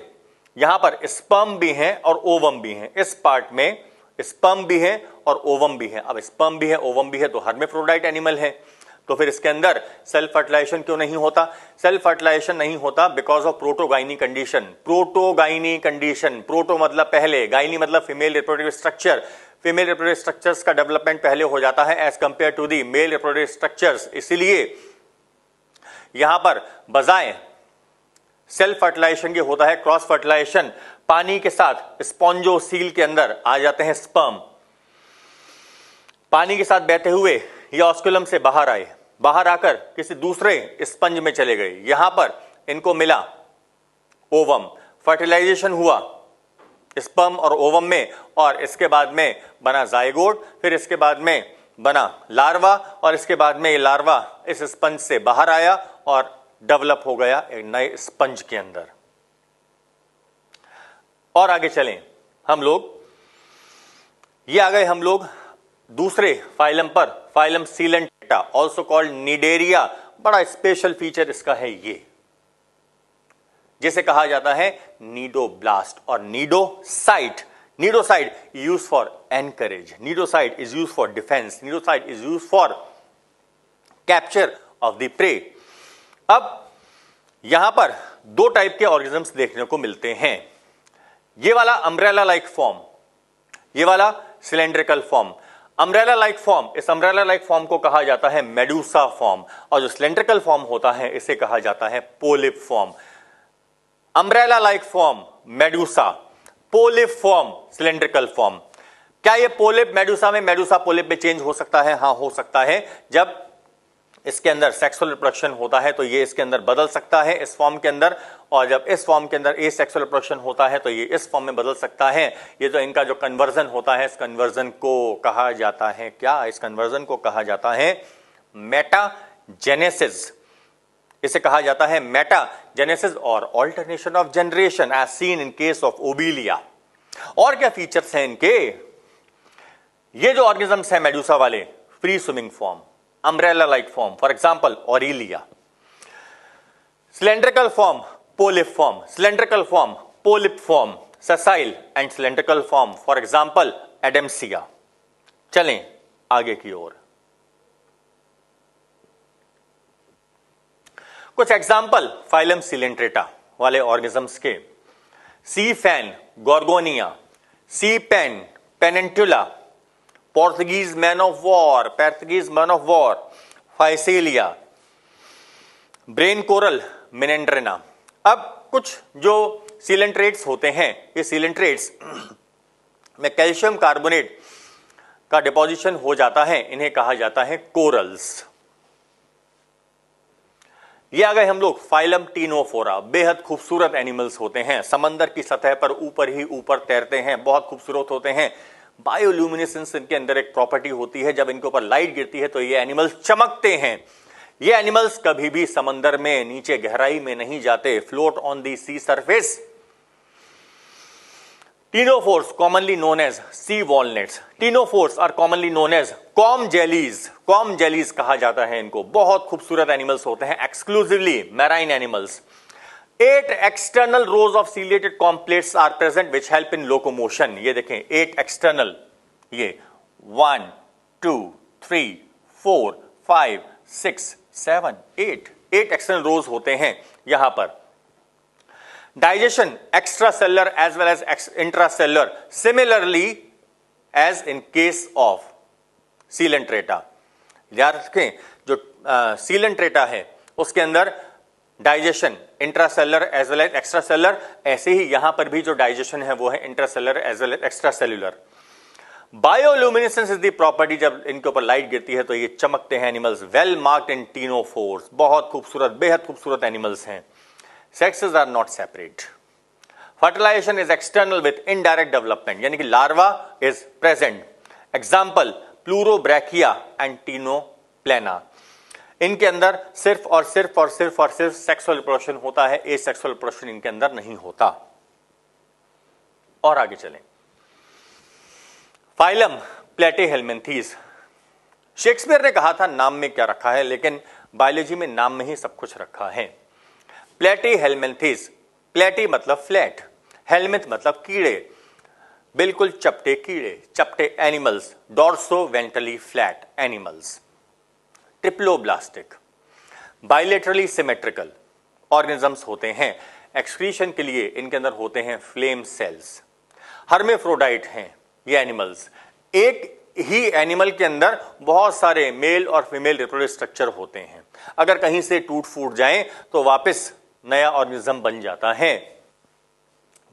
S1: यहां पर स्पर्म भी है और ओवम भी है। इस पार्ट में स्पर्म भी है और ओवम भी है। अब स्पर्म भी है, ओवम भी है, तो हर्मेफ्रोडाइट एनिमल है। तो फिर इसके अंदर सेल्फ फर्टिलाइजेशन क्यों नहीं होता? सेल्फ फर्टिलाइजेशन नहीं होता because of protogyny condition. Protogyny condition, proto मतलब पहले, गाइनी मतलब female reproductive structure. Female reproductive structures का डेवलपमेंट पहले हो जाता है as compare to the male reproductive structures. इसीलिए यहां पर बजाय सेल्फ फर्टिलाइजेशन के होता है क्रॉस फर्टिलाइजेशन। पानी के साथ स्पॉन्जोसील के अंदर आ जाते हैं स्पर्म, पानी के साथ बहते हुए ये ऑस्कुलम से बाहर आए, बाहर आकर किसी दूसरे स्पंज में चले गए, यहां पर इनको मिला ओवम, फर्टिलाइजेशन हुआ स्पर्म और ओवम में, और इसके बाद में बना जाइगोट, फिर इसके बाद में बना लार्वा, और इसके बाद में ये लार्वा इस स्पंज से बाहर आया और डेवलप हो गया एक नए स्पंज के अंदर। और आगे चलें हम लोग, ये आ गए हम लोग दूसरे फाइलम पर, phylum Coelenterata also called Cnidaria. बड़ा स्पेशल फीचर इसका है ये, जिसे कहा जाता है नीडोब्लास्ट और cnidocyte. Cnidocyte use for encourage, cnidocyte is use for defence, cnidocyte is use for capture of the prey. अब यहां पर 2 टाइप के ऑर्गेनिजम्स देखने को मिलते हैं, ये वाला अम्ब्रेला लाइक फॉर्म, ये वाला cylindrical form. Umbrella like form, इस अम्ब्रेला लाइक फॉर्म को कहा जाता है मेडूसा फॉर्म, और जो सिलेंड्रिकल फॉर्म होता है इसे कहा जाता है polyp form. Umbrella like form Medusa, polyp form cylindrical form. क्या ये पोलिप मेडूसा में, मेडूसा पोलिप में चेंज हो सकता है? हां, हो सकता है। जब इसके अंदर सेक्सुअल रिप्रोडक्शन होता है तो ये इसके अंदर बदल सकता है इस फॉर्म के अंदर, और जब इस फॉर्म के अंदर एसेक्सुअल रिप्रोडक्शन होता है तो ये इस फॉर्म में बदल सकता है। ये जो इनका जो कन्वर्जन होता है, इस कन्वर्जन को कहा जाता है क्या? इस कन्वर्जन को कहा जाता है मेटाजेनेसिस। इसे कहा जाता है मेटाजेनेसिस और alternation of generation as seen in case of obelia. और क्या फीचर्स हैं इनके? ये जो ऑर्गेनिजम्स हैं मेडूसा वाले, free swimming form, umbrella like form, for example aurelia. Cylindrical form polyp form, cylindrical form polyp form, sessile and cylindrical form, for example adamsia. चलें आगे की ओर, कुछ एग्जांपल फाइलम सिलेंट्रेटा वाले ऑर्गेनिजम्स के। Sea fan gorgonia, sea pen pennatula, Portuguese man of war physalia, brain coral meandrina. अब कुछ जो सीलेंट्रेट्स होते हैं, ये सीलेंट्रेट्स में कैल्शियम कार्बोनेट का डिपोजिशन हो जाता है, इन्हें कहा जाता है कोरल्स। ये आ गए हम लोग फाइलम टीनोफोरा। बेहद खूबसूरत एनिमल्स होते हैं, समंदर की सतह पर ऊपर ही ऊपर तैरते हैं, बहुत खूबसूरत होते हैं। बायोल्यूमिनेसेंस इनके अंदर एक प्रॉपर्टी होती है, जब इनके ऊपर लाइट गिरती है तो ये एनिमल्स चमकते हैं। ये एनिमल्स कभी भी समंदर में नीचे गहराई में नहीं जाते, float on the sea surface. Ctenophores commonly known as sea walnuts. Ctenophores are commonly known as comb jellies. Comb jellies कहा जाता है इनको। बहुत खूबसूरत एनिमल्स होते हैं, exclusively marine animals. 8 external rows of ciliated comb plates are present which help in locomotion. ये देखें 8 एक्सटर्नल, ये 1 2 3 4 5 6 7 8 एक्सटर्नल रोज होते हैं यहां पर। Digestion extracellular as well as intracellular, similarly as in case of Coelenterata। याद रखें जो Coelenterata है उसके अंदर digestion intracellular as well as extracellular, ऐसे ही यहां पर भी जो डाइजेशन है वो है intracellular as well as extracellular. Bioluminescence is the property, जब इनके ऊपर लाइट गिरती है तो ये चमकते हैं animals. Well marked in ctenophores, बहुत खूबसूरत, बेहद खूबसूरत एनिमल्स हैं। Sexes are not separate. Fertilization is external with indirect development, यानी कि larva is present. Example, Pleurobrachia and Tinoplana. इनके अंदर सिर्फ और सिर्फ और सिर्फ और सिर्फ सेक्सुअल रिप्रोडक्शन होता है, एसेक्सुअल रिप्रोडक्शन इनके अंदर नहीं होता। और आगे चलें। Phylum Platyhelminthes. शेक्सपियर ने कहा था नाम में क्या रखा है, लेकिन बायोलॉजी में नाम में ही सब कुछ रखा है। प्लेटीहेल्मिन्थीज, प्लेटी मतलब फ्लैट, हेलमिन्थ मतलब कीड़े, बिल्कुल चपटे कीड़े, चपटे animals, dorso ventrally flat animals. Triploblastic, bilaterally symmetrical organisms होते हैं। एक्सक्रीशन के लिए इनके अंदर होते हैं फ्लेम सेल्स। हर्मेफ्रोडाइट हैं ये एनिमल्स। एक ही एनिमल के अंदर बहुत सारे मेल और फीमेल रिप्रोडक्टिव स्ट्रक्चर होते हैं। अगर कहीं से टूट फूट जाए तो वापस नया ऑर्गेनिज्म बन जाता है।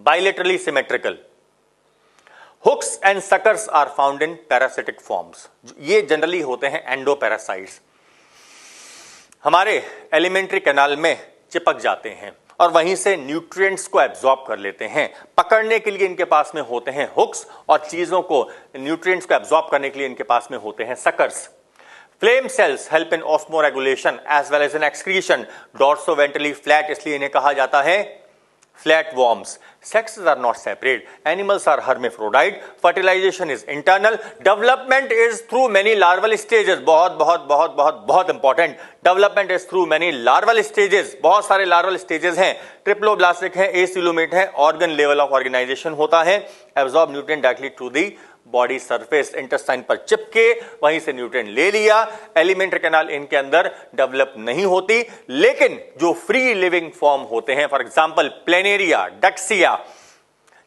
S1: Bilaterally symmetrical, hooks and suckers are found in parasitic forms. ये जनरली होते हैं एंडोपैरासाइट्स, हमारे एलिमेंट्री कैनाल में चिपक जाते हैं और वहीं से न्यूट्रिएंट्स को एब्जॉर्ब कर लेते हैं। पकड़ने के लिए इनके पास में होते हैं हुक्स और चीजों को, न्यूट्रिएंट्स को एब्जॉर्ब करने के लिए इनके पास में होते हैं suckers. Flame cells help in osmoregulation as well as in excretion. Dorsoventrally flat इसलिए इन्हें कहा जाता है flat worms. Sexes are not separate. Animals are hermaphrodite. Fertilization is internal. Development is through many larval stages. बहुत बहुत बहुत बहुत बहुत important. Development is through many larval stages. बहुत सारे larval stages हैं। ट्रिप्लोब्लास्टिक है, एसिलोमेट है, ऑर्गन लेवल ऑफ ऑर्गेनाइजेशन होता है। Absorb nutrient directly to the body surface, intestine पर चिपके वहीं से न्यूट्रिएंट ले लिया। एलिमेंट्री कैनाल इनके अंदर डेवलप नहीं होती, लेकिन जो फ्री लिविंग फॉर्म होते हैं, फॉर एग्जांपल प्लेनेरिया, डक्सिया,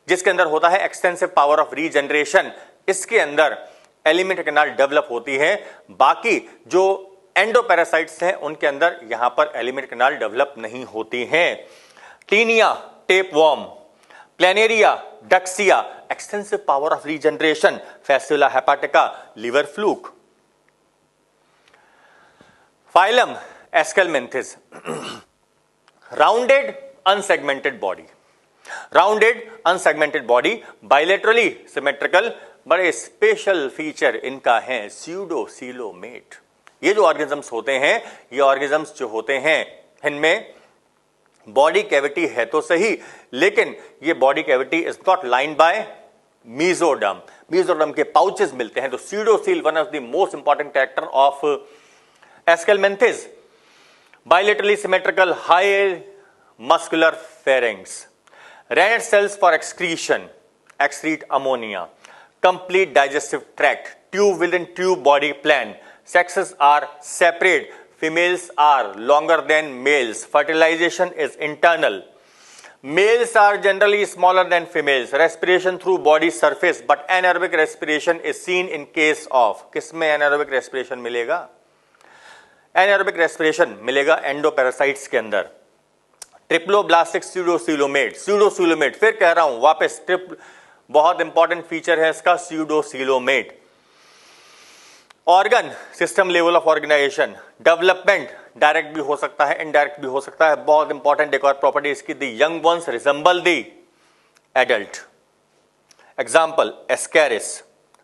S1: जिसके अंदर होता है एक्सटेंसिव पावर ऑफ रीजनरेशन, इसके अंदर एलिमेंट्री कैनाल डेवलप होती है। बाकी जो एंडोपैरासाइट्स हैं उनके अंदर यहां पर एलिमेंट्री कैनाल डेवलप नहीं होती हैं। Taenia, tapeworm, Planaria, Dugesia, extensive power of regeneration, Fasciola hepatica, liver fluke. Phylum Aschelminthes, rounded unsegmented body, rounded unsegmented body, bilaterally symmetrical. बड़े स्पेशल फीचर इनका है स्यूडोसीलोमेट। ये जो ऑर्गेनिजम्स होते हैं, ये ऑर्गेनिजम्स जो होते हैं इनमें बॉडी कैविटी है तो सही, लेकिन ये body cavity is not lined by mesoderm. Mesoderm के पाउचेस मिलते हैं। तो pseudocoel one of the most important character of Aschelminthes. Bilaterally symmetrical, high muscular pharynx, renette cells for excretion, excrete ammonia, complete digestive tract, tube within tube body plan. Sexes are separate. Females are longer than males. Fertilization is internal. Males are generally smaller than females. Respiration through body surface, but anaerobic respiration is seen in case of. किसमें anaerobic respiration मिलेगा? Anaerobic respiration मिलेगा endoparasites के अंदर। Triploblastic स्यूडोसीलोमेट, स्यूडोसीलोमेट फिर कह रहा हूं वापस, बहुत इंपॉर्टेंट फीचर है इसका pseudocoelomate. Organ system level of organisation, development direct भी हो सकता है, इनडायरेक्ट भी हो सकता है। बहुत इंपॉर्टेंट एक और प्रॉपर्टी इसकी, the young ones resemble the adult. Example Ascaris,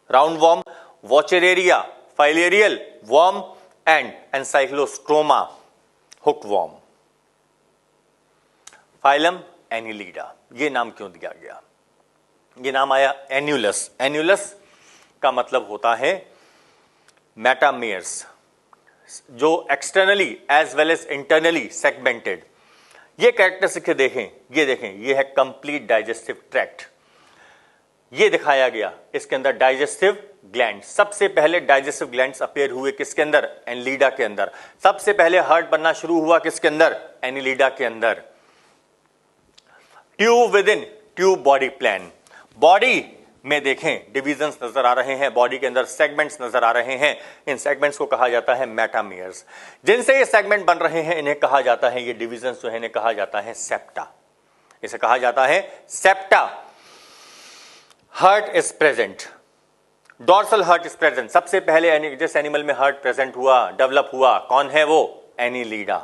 S1: roundworm, Wuchereria, filarial worm and Ancylostoma hookworm. Phylum Annelida, ये नाम क्यों दिया गया? ये नाम आया एन्युलस। एन्युलस का मतलब होता है मेटामेयर्स, जो externally as well as internally segmented. ये कैरेक्टरिस्टिक देखें, ये देखें, ये है कंप्लीट डाइजेस्टिव ट्रैक्ट। ये दिखाया गया इसके अंदर डाइजेस्टिव ग्लैंड। सबसे पहले डाइजेस्टिव ग्लैंड्स अपीयर हुए किसके अंदर? एनिलीडा के अंदर। सबसे पहले हार्ट बनना शुरू हुआ किसके अंदर? एनिलीडा के अंदर। Tube within tube body plan. Body में देखें डिविजन्स नजर आ रहे हैं, बॉडी के अंदर सेगमेंट्स नजर आ रहे हैं। इन सेगमेंट्स को कहा जाता है मेटामेयर्स। जिनसे ये सेगमेंट बन रहे हैं इन्हें कहा जाता है, ये डिविजन्स जो है इन्हें कहा जाता है सेप्टा। इसे कहा जाता है septa. Heart is present, dorsal heart is present. सबसे पहले जिस एनिमल में हार्ट प्रेजेंट हुआ, डेवलप हुआ, कौन है वो? Annelida.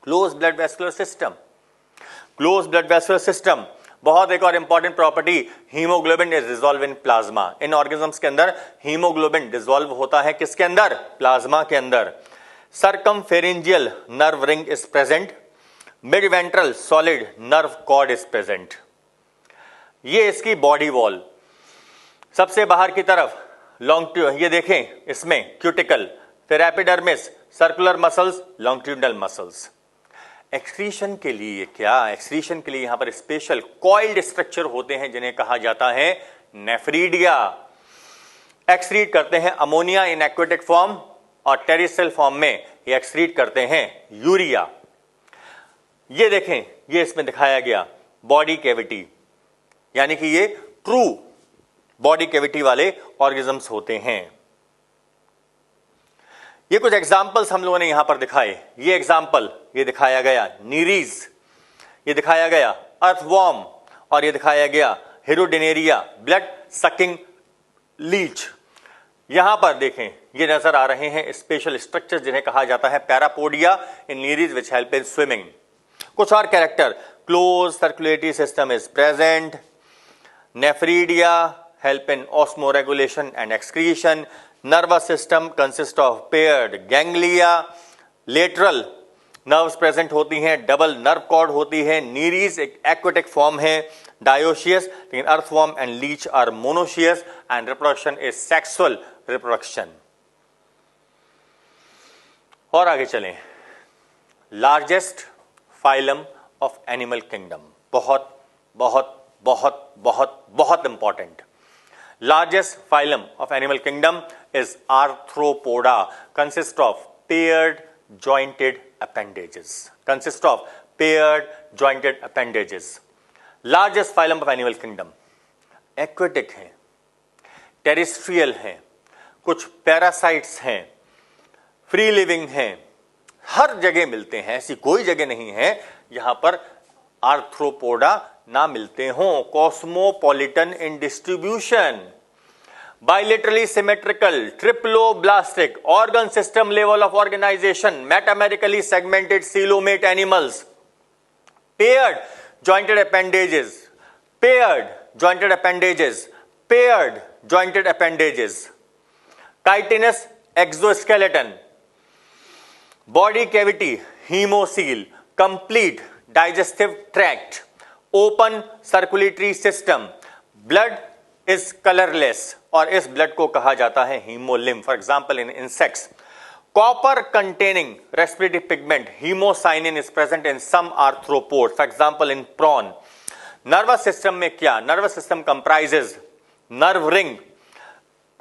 S1: Close blood vascular system, close blood vascular system. बहुत एक और important property, haemoglobin is dissolve in plasma. In organisms के अंदर हीमोग्लोबिन डिसॉल्व होता है किसके अंदर? प्लाज्मा के अंदर। Circumpharyngeal nerve ring is present, mid ventral solid nerve cord is present. ये इसकी बॉडी वॉल। सबसे बाहर की तरफ लॉन्गिट्यूड, ये देखें इसमें क्यूटिकल, फिर epidermis, circular muscles, longitudinal muscles. Excretion के लिए क्या? एक्सक्रीशन के लिए यहां पर स्पेशल कॉइल्ड स्ट्रक्चर होते हैं जिन्हें कहा जाता है नेफ्रीडिया। एक्सक्रीट करते हैं अमोनिया इन एक्वेटिक फॉर्म और टेरिस्ट्रियल फॉर्म में ये एक्सक्रीट करते हैं यूरिया। ये देखें, ये इसमें दिखाया गया बॉडी कैविटी, यानी कि ये ट्रू बॉडी कैविटी वाले ऑर्गेनिजम्स होते हैं। ये कुछ एग्जाम्पल्स हम लोगों ने यहां पर दिखाए। ये एग्जाम्पल ये दिखाया गया नीरीज, ये दिखाया गया अर्थवॉर्म और ये दिखाया गया हेरोडेनेरिया, ब्लड सकिंग लीच। यहां पर देखें ये नजर आ रहे हैं स्पेशल स्ट्रक्चर जिन्हें कहा जाता है parapodia in Nereis which help in swimming. कुछ और character, close circulatory system is present, nephridia help in osmoregulation and excretion, nervous system consist of paired ganglia, lateral nerves present होती हैं, डबल नर्व कॉर्ड होती है, Nereis एक aquatic form है, dioecious, लेकिन earthworm and leech are monoecious and reproduction is sexual reproduction. और आगे चलें, largest phylum of animal kingdom, बहुत बहुत बहुत बहुत बहुत important. Largest phylum of animal kingdom is Arthropoda, consists of paired jointed appendages. Consists of paired jointed appendages. Largest phylum of animal kingdom. Aquatic हैं, terrestrial हैं, कुछ parasites हैं, free living हैं, हर जगह मिलते हैं। ऐसी कोई जगह नहीं है यहां पर आर्थ्रोपोडा ना मिलते हों। Cosmopolitan in distribution, bilaterally symmetrical, triploblastic, organ system level of organisation, metamerically segmented coelomate animals, paired jointed appendages, paired jointed appendages, paired jointed appendages, chitinous exoskeleton, body cavity, haemocoel, complete digestive tract, open circulatory system, blood is colourless और इस blood को कहा जाता है haemolymph. For example in insects, copper containing respiratory pigment haemocyanin is present in some arthropod, for example in prawn. Nervous system में क्या? Nervous system comprises nerve ring,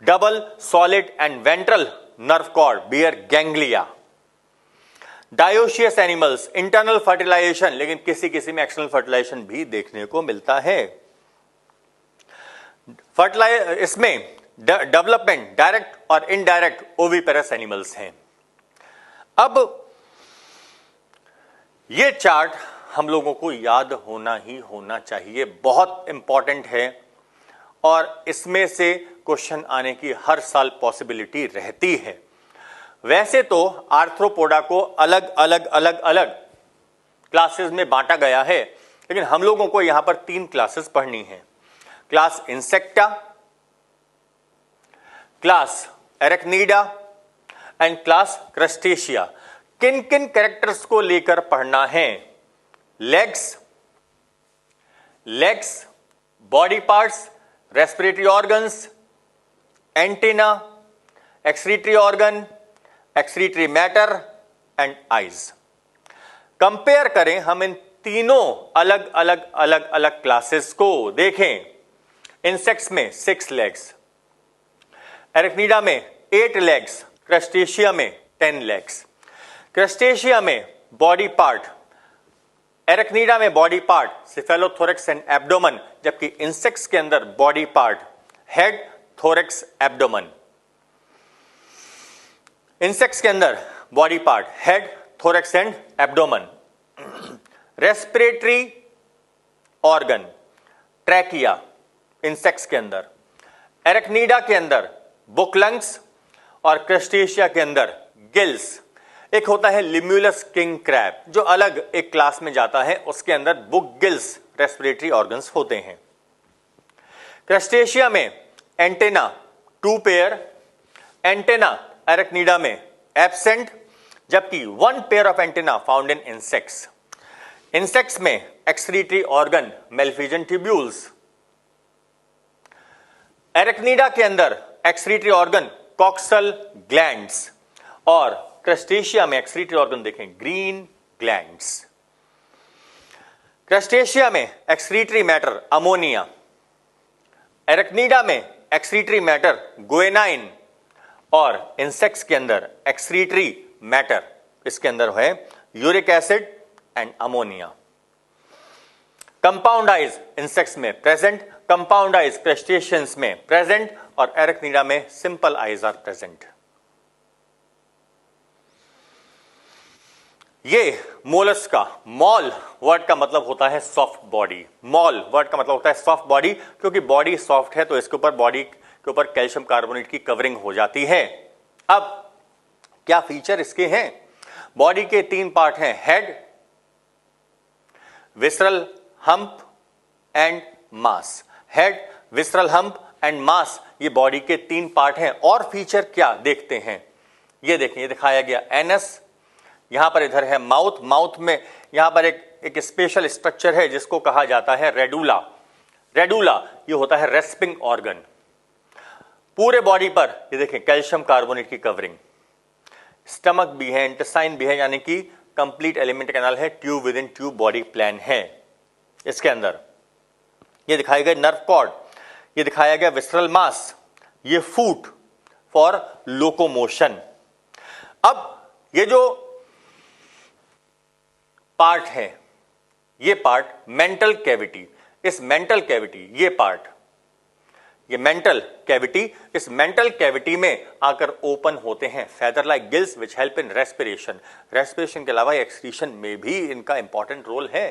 S1: double solid and ventral nerve cord, bear ganglia. Dioecious animals, internal fertilisation, लेकिन किसी किसी में external fertilisation भी देखने को मिलता है। इसमें डेवलपमेंट डायरेक्ट और इनडायरेक्ट ओविपेरस एनिमल्स हैं। अब ये चार्ट हम लोगों को याद होना ही होना चाहिए, बहुत इंपॉर्टेंट है और इसमें से क्वेश्चन आने की हर साल पॉसिबिलिटी रहती है। वैसे तो आर्थ्रोपोडा को अलग अलग अलग अलग क्लासेस में बांटा गया है, लेकिन हम लोगों को यहां पर 3 क्लासेस पढ़नी है। Class Insecta, class Arachnida and class Crustacea. किन किन कैरेक्टर्स को लेकर पढ़ना है? Legs, body parts, respiratory organs, antennae, excretory organ, excretory matter and eyes. Compare करें हम इन तीनों अलग अलग अलग अलग क्लासेस को। देखें, इंसेक्ट्स में 6 लेग्स, एरेक्नीडा में 8 लेग्स, क्रस्टेशिया में 10 लेग्स। क्रस्टेशिया में बॉडी पार्ट, एरेक्नीडा में body part cephalothorax and abdomen, जबकि इंसेक्ट्स के अंदर body part head, thorax, abdomen. Insects के अंदर body part head, thorax and abdomen. Respiratory organ trachea insects के अंदर, एरेक्नीडा के अंदर बुक लंग्स और क्रस्टेशिया के अंदर गिल्स। एक होता है लिम्यूलस किंग क्रैब जो अलग एक क्लास में जाता है, उसके अंदर बुक गिल्स रेस्पिरेटरी ऑर्गन्स होते हैं। क्रस्टेशिया में एंटेना 2 पेयर, एंटेना एरेक्नीडा में एब्सेंट, जबकि 1 pair of antenna found in insects. Insects में एक्सक्रीटरी ऑर्गन मेलफिजन ट्यूब्यूल्स, एरेक्नीडा के अंदर एक्सक्रीटरी ऑर्गन कॉक्सल ग्लैंड्स और क्रस्टेशिया में एक्सक्रीटरी ऑर्गन देखें ग्रीन ग्लैंड्स। क्रस्टेशिया में एक्सक्रीटरी मैटर अमोनिया, एरेक्नीडा में एक्सक्रीटरी मैटर गुएनाइन और इंसेक्ट्स के अंदर एक्सक्रीटरी मैटर इसके अंदर है uric acid and ammonia. Compound eyes insects में प्रेजेंट, कंपाउंड आइज क्रस्टेशियंस में प्रेजेंट और एरेक्नीडा में सिंपल आइज आर प्रेजेंट। ये मोलस्का, मॉल वर्ड का मतलब होता है सॉफ्ट बॉडी। मॉल वर्ड का मतलब होता है सॉफ्ट बॉडी, क्योंकि बॉडी सॉफ्ट है तो इसके ऊपर बॉडी के ऊपर कैल्शियम कार्बोनेट की कवरिंग हो जाती है। अब क्या फीचर इसके हैं? बॉडी के 3 पार्ट हैं, head, visceral hump and mass. Head, visceral hump and mass, ये बॉडी के 3 पार्ट हैं। और फीचर क्या देखते हैं? ये देखें, ये दिखाया गया एनस, यहां पर इधर है माउथ, माउथ में यहां पर एक स्पेशल स्ट्रक्चर है जिसको कहा जाता है रेडुला। रेडुला ये होता है रेस्पिंग ऑर्गन। पूरे बॉडी पर ये देखें कैल्शियम कार्बोनेट की कवरिंग। स्टमक भी है, इंटेस्टाइन भी है, यानी कि कंप्लीट एलिमेंट कैनाल है, tube within tube body plan है इसके अंदर। ये दिखाया गया नर्व कॉर्ड, ये दिखाया गया विसरल मास, ये फूट फॉर लोकोमोशन। अब ये जो पार्ट है, ये पार्ट मेंटल कैविटी, इस मेंटल कैविटी ये पार्ट, ये मेंटल कैविटी, इस मेंटल कैविटी में आकर ओपन होते हैं feather like gills which help in respiration. Respiration के अलावा एक्सक्रीशन में भी इनका इंपॉर्टेंट रोल है।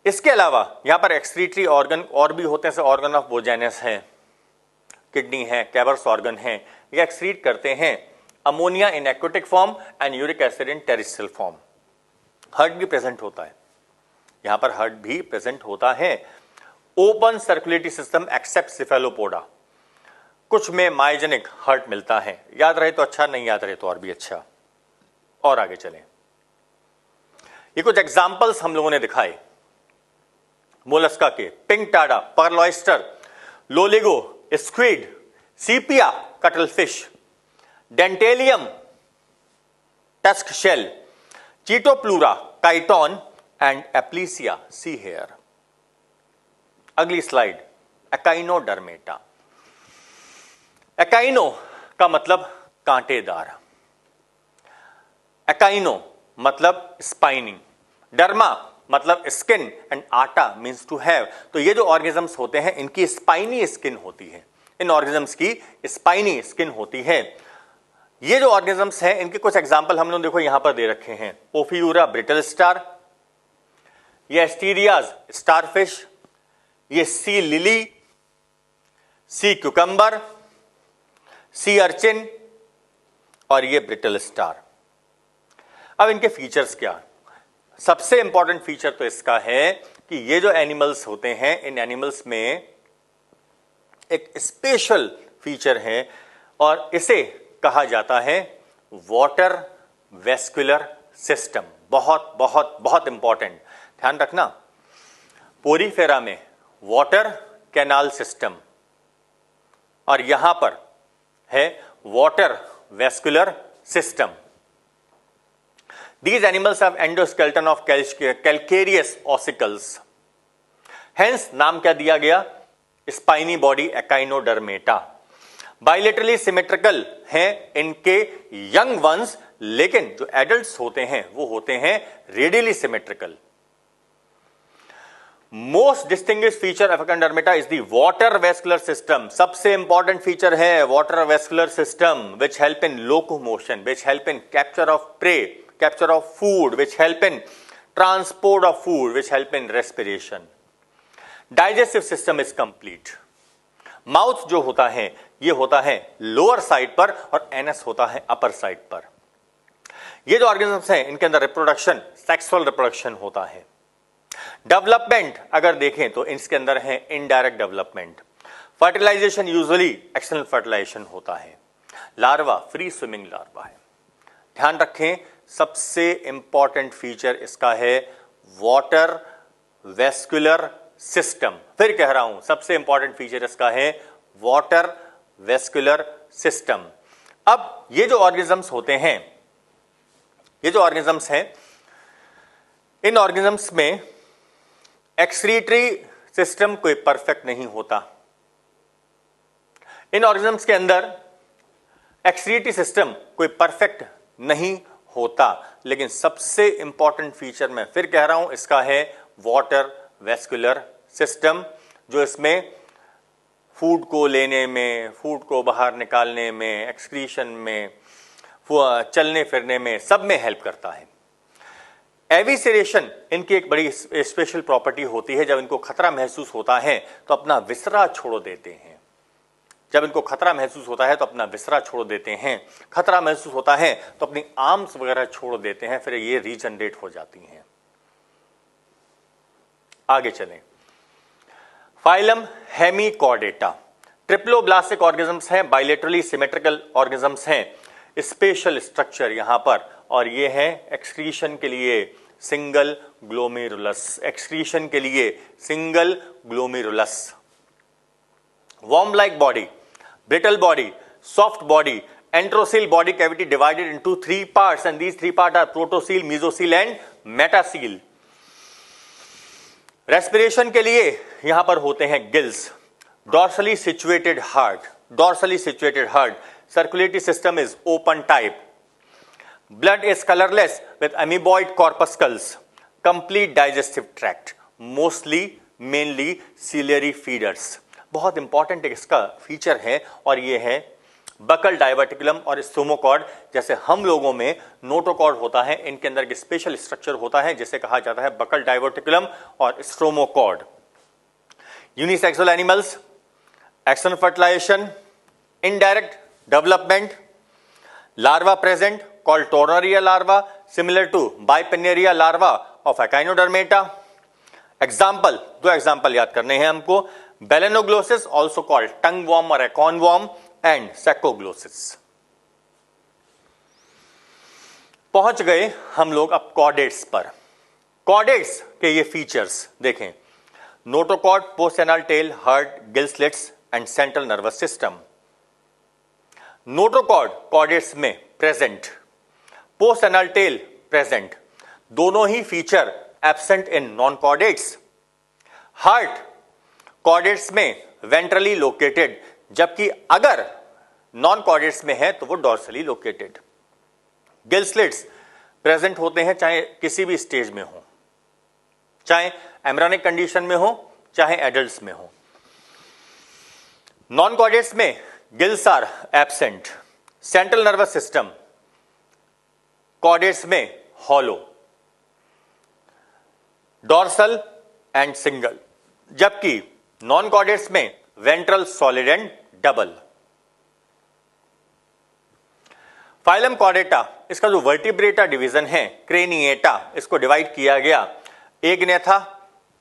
S1: इसके अलावा यहां पर एक्सक्रीटरी ऑर्गन और भी होते हैं, ऑर्गन ऑफ बोजेनस है, किडनी है, कैवर्स ऑर्गन है, ये एक्सक्रीट करते हैं ammonia in aquatic form and uric acid in terrestrial form. Heart भी प्रेजेंट होता है, यहां पर हार्ट भी प्रेजेंट होता है। Open circulatory system except Cephalopoda, कुछ में माइजेनिक हार्ट मिलता है। याद रहे तो अच्छा, नहीं याद रहे तो और भी अच्छा। और आगे चलें, ये कुछ एग्जाम्पल्स हम लोगों ने दिखाए मोलस्का के। Pinctada, pearl oyster, Loligo, squid, Sepia, cuttlefish, Dentalium, tusk shell, Chaetopleura, chiton and Aplysia, sea hare. अगली स्लाइड, एकाइनोडर्मेटा। एकाइनो का मतलब कांटेदार, एकाइनो मतलब स्पाइनिंग, डर्मा मतलब skin and ata means to have. तो ये जो ऑर्गेनिजम्स होते हैं इनकी स्पाइनी स्किन होती है, इन ऑर्गेनिजम्स की स्पाइनी स्किन होती है। ये जो ऑर्गेनिजम्स हैं इनके कुछ एग्जांपल हम लोग देखो यहां पर दे रखे हैं। ओफियूरा ब्रिटल स्टार, ये एस्टीरियाज स्टारफिश, ये सी लिली, सी क्यूकम्बर, सी अर्चिन और ये ब्रिटल स्टार। अब इनके फीचर्स क्या? सबसे इंपॉर्टेंट फीचर तो इसका है कि ये जो एनिमल्स होते हैं, इन एनिमल्स में एक स्पेशल फीचर है और इसे कहा जाता है वाटर वेस्कुलर सिस्टम। बहुत बहुत बहुत इंपॉर्टेंट, ध्यान रखना। पोरीफेरा में वाटर कैनाल सिस्टम और यहां पर है water vascular system. These animals have endoskeleton of calcareous ossicles. Hence नाम क्या दिया गया? Spiny body Echinodermata. Bilaterally symmetrical हैं इनके यंग वंस, लेकिन जो एडल्ट्स होते हैं वो होते हैं radially symmetrical. Most distinguished feature of Echinodermata is the water vascular system. सबसे इंपॉर्टेंट फीचर है water vascular system, which help in locomotion, which help in capture of prey, capture of food, which help in transport of food, which help in respiration. Digestive system is complete. Mouth जो होता है ये होता है lower side पर और anus होता है अपर साइड पर। ये जो ऑर्गेनिजम्स हैं इनके अंदर रिप्रोडक्शन, सेक्सुअल रिप्रोडक्शन होता है। डेवलपमेंट अगर देखें तो इसके अंदर है indirect development. Fertilisation usually external fertilisation होता है। लार्वा फ्री स्विमिंग लार्वा है। ध्यान रखें सबसे इंपॉर्टेंट फीचर इसका है वाटर वेस्कुलर सिस्टम। फिर कह रहा हूं सबसे इंपॉर्टेंट फीचर इसका है वाटर वेस्कुलर सिस्टम। अब ये जो ऑर्गेनिजम्स होते हैं, ये जो ऑर्गेनिजम्स हैं, इन ऑर्गेनिजम्स में एक्सक्रीटरी सिस्टम कोई परफेक्ट नहीं होता। इन ऑर्गेनिजम्स के अंदर एक्सक्रीटरी सिस्टम कोई परफेक्ट नहीं होता, लेकिन सबसे इंपॉर्टेंट फीचर मैं फिर कह रहा हूं इसका है वाटर वेस्कुलर सिस्टम, जो इसमें फूड को लेने में, फूड को बाहर निकालने में, एक्सक्रीशन में, चलने फिरने में, सब में हेल्प करता है। एविसेरेशन इनकी एक बड़ी स्पेशल प्रॉपर्टी होती है। जब इनको खतरा महसूस होता है तो अपना विसरा छोड़ देते हैं। जब इनको खतरा महसूस होता है तो अपना विसरा छोड़ देते हैं। खतरा महसूस होता है तो अपनी आर्म्स वगैरह छोड़ देते हैं, फिर ये रीजनरेट हो जाती हैं। आगे चलें। फाइलम हेमिकॉर्डेटा ट्रिप्लोब्लास्टिक ऑर्गेनिजम्स हैं, बाइलेटरली सिमेट्रिकल ऑर्गेनिजम्स हैं। स्पेशल स्ट्रक्चर यहां पर, और ये है एक्सक्रीशन के लिए सिंगल ग्लोमेरुलस, एक्सक्रीशन के लिए single glomerulus. Worm like body, brittle body, soft body, enterocoel body cavity divided into 3 parts, and these 3 parts are protocoel, mesocoel and metacoel. Respiration के लिए यहां पर होते हैं gills. Dorsally situated heart, dorsally situated heart. Circulatory system is open type. Blood is colourless with amoeboid corpuscles. Complete digestive tract, mostly mainly ciliary feeders. बहुत important इसका feature है और ये है बकल डाइवर्टिकुलम और स्टोमोकॉर्ड। जैसे हम लोगों में नोटोकॉर्ड होता है, इनके अंदर एक स्पेशल स्ट्रक्चर होता है जिसे कहा जाता है बकल डाइवर्टिकुलम और stomochord. Unisexual animals, external fertilisation, indirect development, larva present called tornaria larva similar to bipinnaria larva of Echinodermata. Example, 2 example याद करने हैं हमको। Belanoglossus, also called tongue worm or acorn worm, and Saccoglossus. पहुंच गए हम लोग अब कॉर्डेट्स पर। कॉर्डेट्स के ये फीचर्स देखें। Notochord, postanal tail, heart, gill slits and central nervous system. Notochord chordates में प्रेजेंट, पोस्टेनल टेल प्रेजेंट। दोनों ही feature absent in non chordates. Heart chordates में वेंट्रली लोकेटेड, जबकि अगर नॉन कॉर्डेट्स में है तो वो dorsally located. Gill slits present होते हैं चाहे किसी भी स्टेज में हो, चाहे एम्ब्रियोनिक कंडीशन में हो, चाहे एडल्ट्स में हो। नॉन कॉर्डेट्स में gills are absent. Central nervous system chordates में हॉलो, डॉर्सल एंड सिंगल, जबकि नॉन कॉर्डेट्स में ventral solid and double. Phylum Chordata, इसका जो वर्टिब्रेटा डिवीजन है क्रेनिएटा, इसको डिवाइड किया गया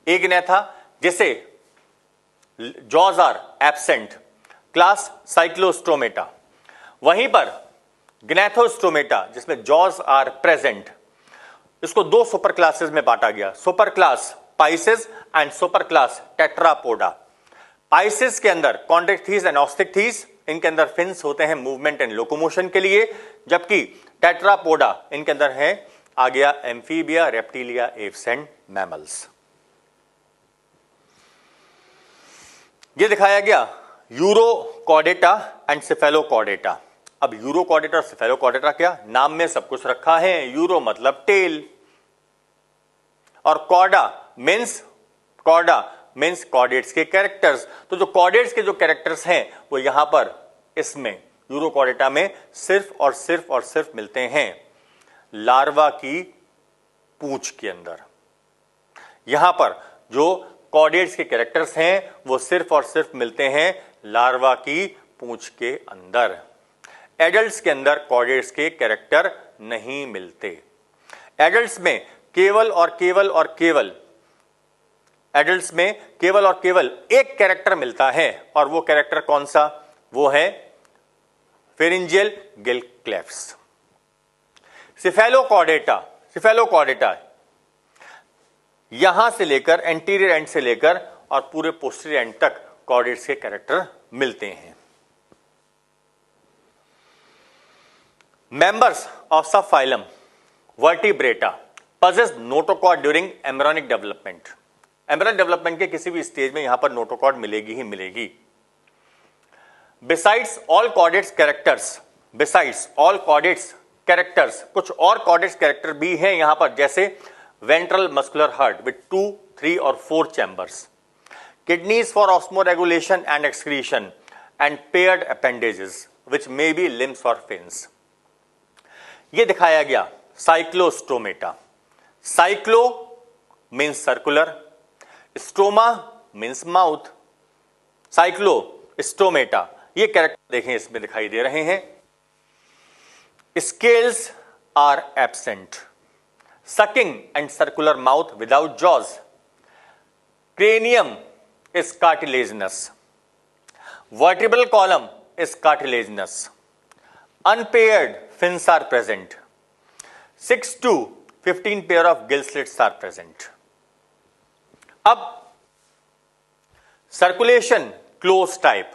S1: एग्नेथा जिसे jaws are absent, class Cyclostomata. वहीं पर ग्नैथोस्टोमेटा जिसमें जॉज आर प्रेजेंट, इसको दो सुपर क्लासेस में बांटा गया, super class Pisces and super class Tetrapoda. Pisces के अंदर कॉन्ट्रिक्थीज एंड ऑस्टिक्थीज, इनके अंदर फिन्स होते हैं मूवमेंट एंड लोकोमोशन के लिए, जबकि टेट्रापोडा इनके अंदर है आ गया amphibia, reptilia, apps and mammals. ये दिखाया गया यूरोकॉर्डेटा एंड सिफेलोकॉर्डेटा। अब यूरोकॉर्डेटा और सिफेलोकॉर्डेटा क्या, नाम में सब कुछ रखा है। यूरो मतलब टेल और कॉर्डा मीन्स कॉर्डेट्स के कैरेक्टर्स। तो जो कॉर्डेट्स के जो कैरेक्टर्स हैं वो यहां पर इसमें यूरोकॉर्डेटा में सिर्फ और सिर्फ मिलते हैं लार्वा की पूंछ के अंदर। यहां पर जो कॉर्डेट्स के कैरेक्टर्स हैं वो सिर्फ और सिर्फ मिलते हैं लार्वा की पूंछ के अंदर। एडल्ट्स के अंदर कॉर्डेट्स के कैरेक्टर नहीं मिलते। एडल्ट्स में केवल और केवल एडल्ट्स में केवल और केवल एक कैरेक्टर मिलता है, और वो कैरेक्टर कौन सा, वो है फेरिंजियल गिल क्लेफ्ट्स। सिफेलोकॉर्डेटा यहां से लेकर एंटीरियर एंड से लेकर और पूरे पोस्टीरियर एंड तक कॉर्डेट्स के कैरेक्टर मिलते हैं। मेंबर्स ऑफ सब phylum vertebrata possess notochord during embryonic development. Embryonic development के किसी भी स्टेज में यहां पर नोटोकॉर्ड मिलेगी ही मिलेगी। बिसाइड्स ऑल कॉर्डेट्स कैरेक्टर्स, कुछ और कॉर्डेट्स कैरेक्टर भी हैं यहां पर, जैसे वेंट्रल मस्कुलर हार्ट विथ 2, 3 और 4 chambers, kidneys for osmoregulation and excretion and paired appendages which may be limbs और फिन्स। ये दिखाया गया Cyclostomata. Cyclo means circular, stoma means mouth, Cyclostomata ये कैरेक्टर देखें इसमें दिखाई दे रहे हैं। Scales are absent, sucking and circular mouth without jaws, cranium is cartilaginous, vertebral column is cartilaginous, unpaired fins are present, 6 to 15 pair of gill slits are present. अब circulation close type,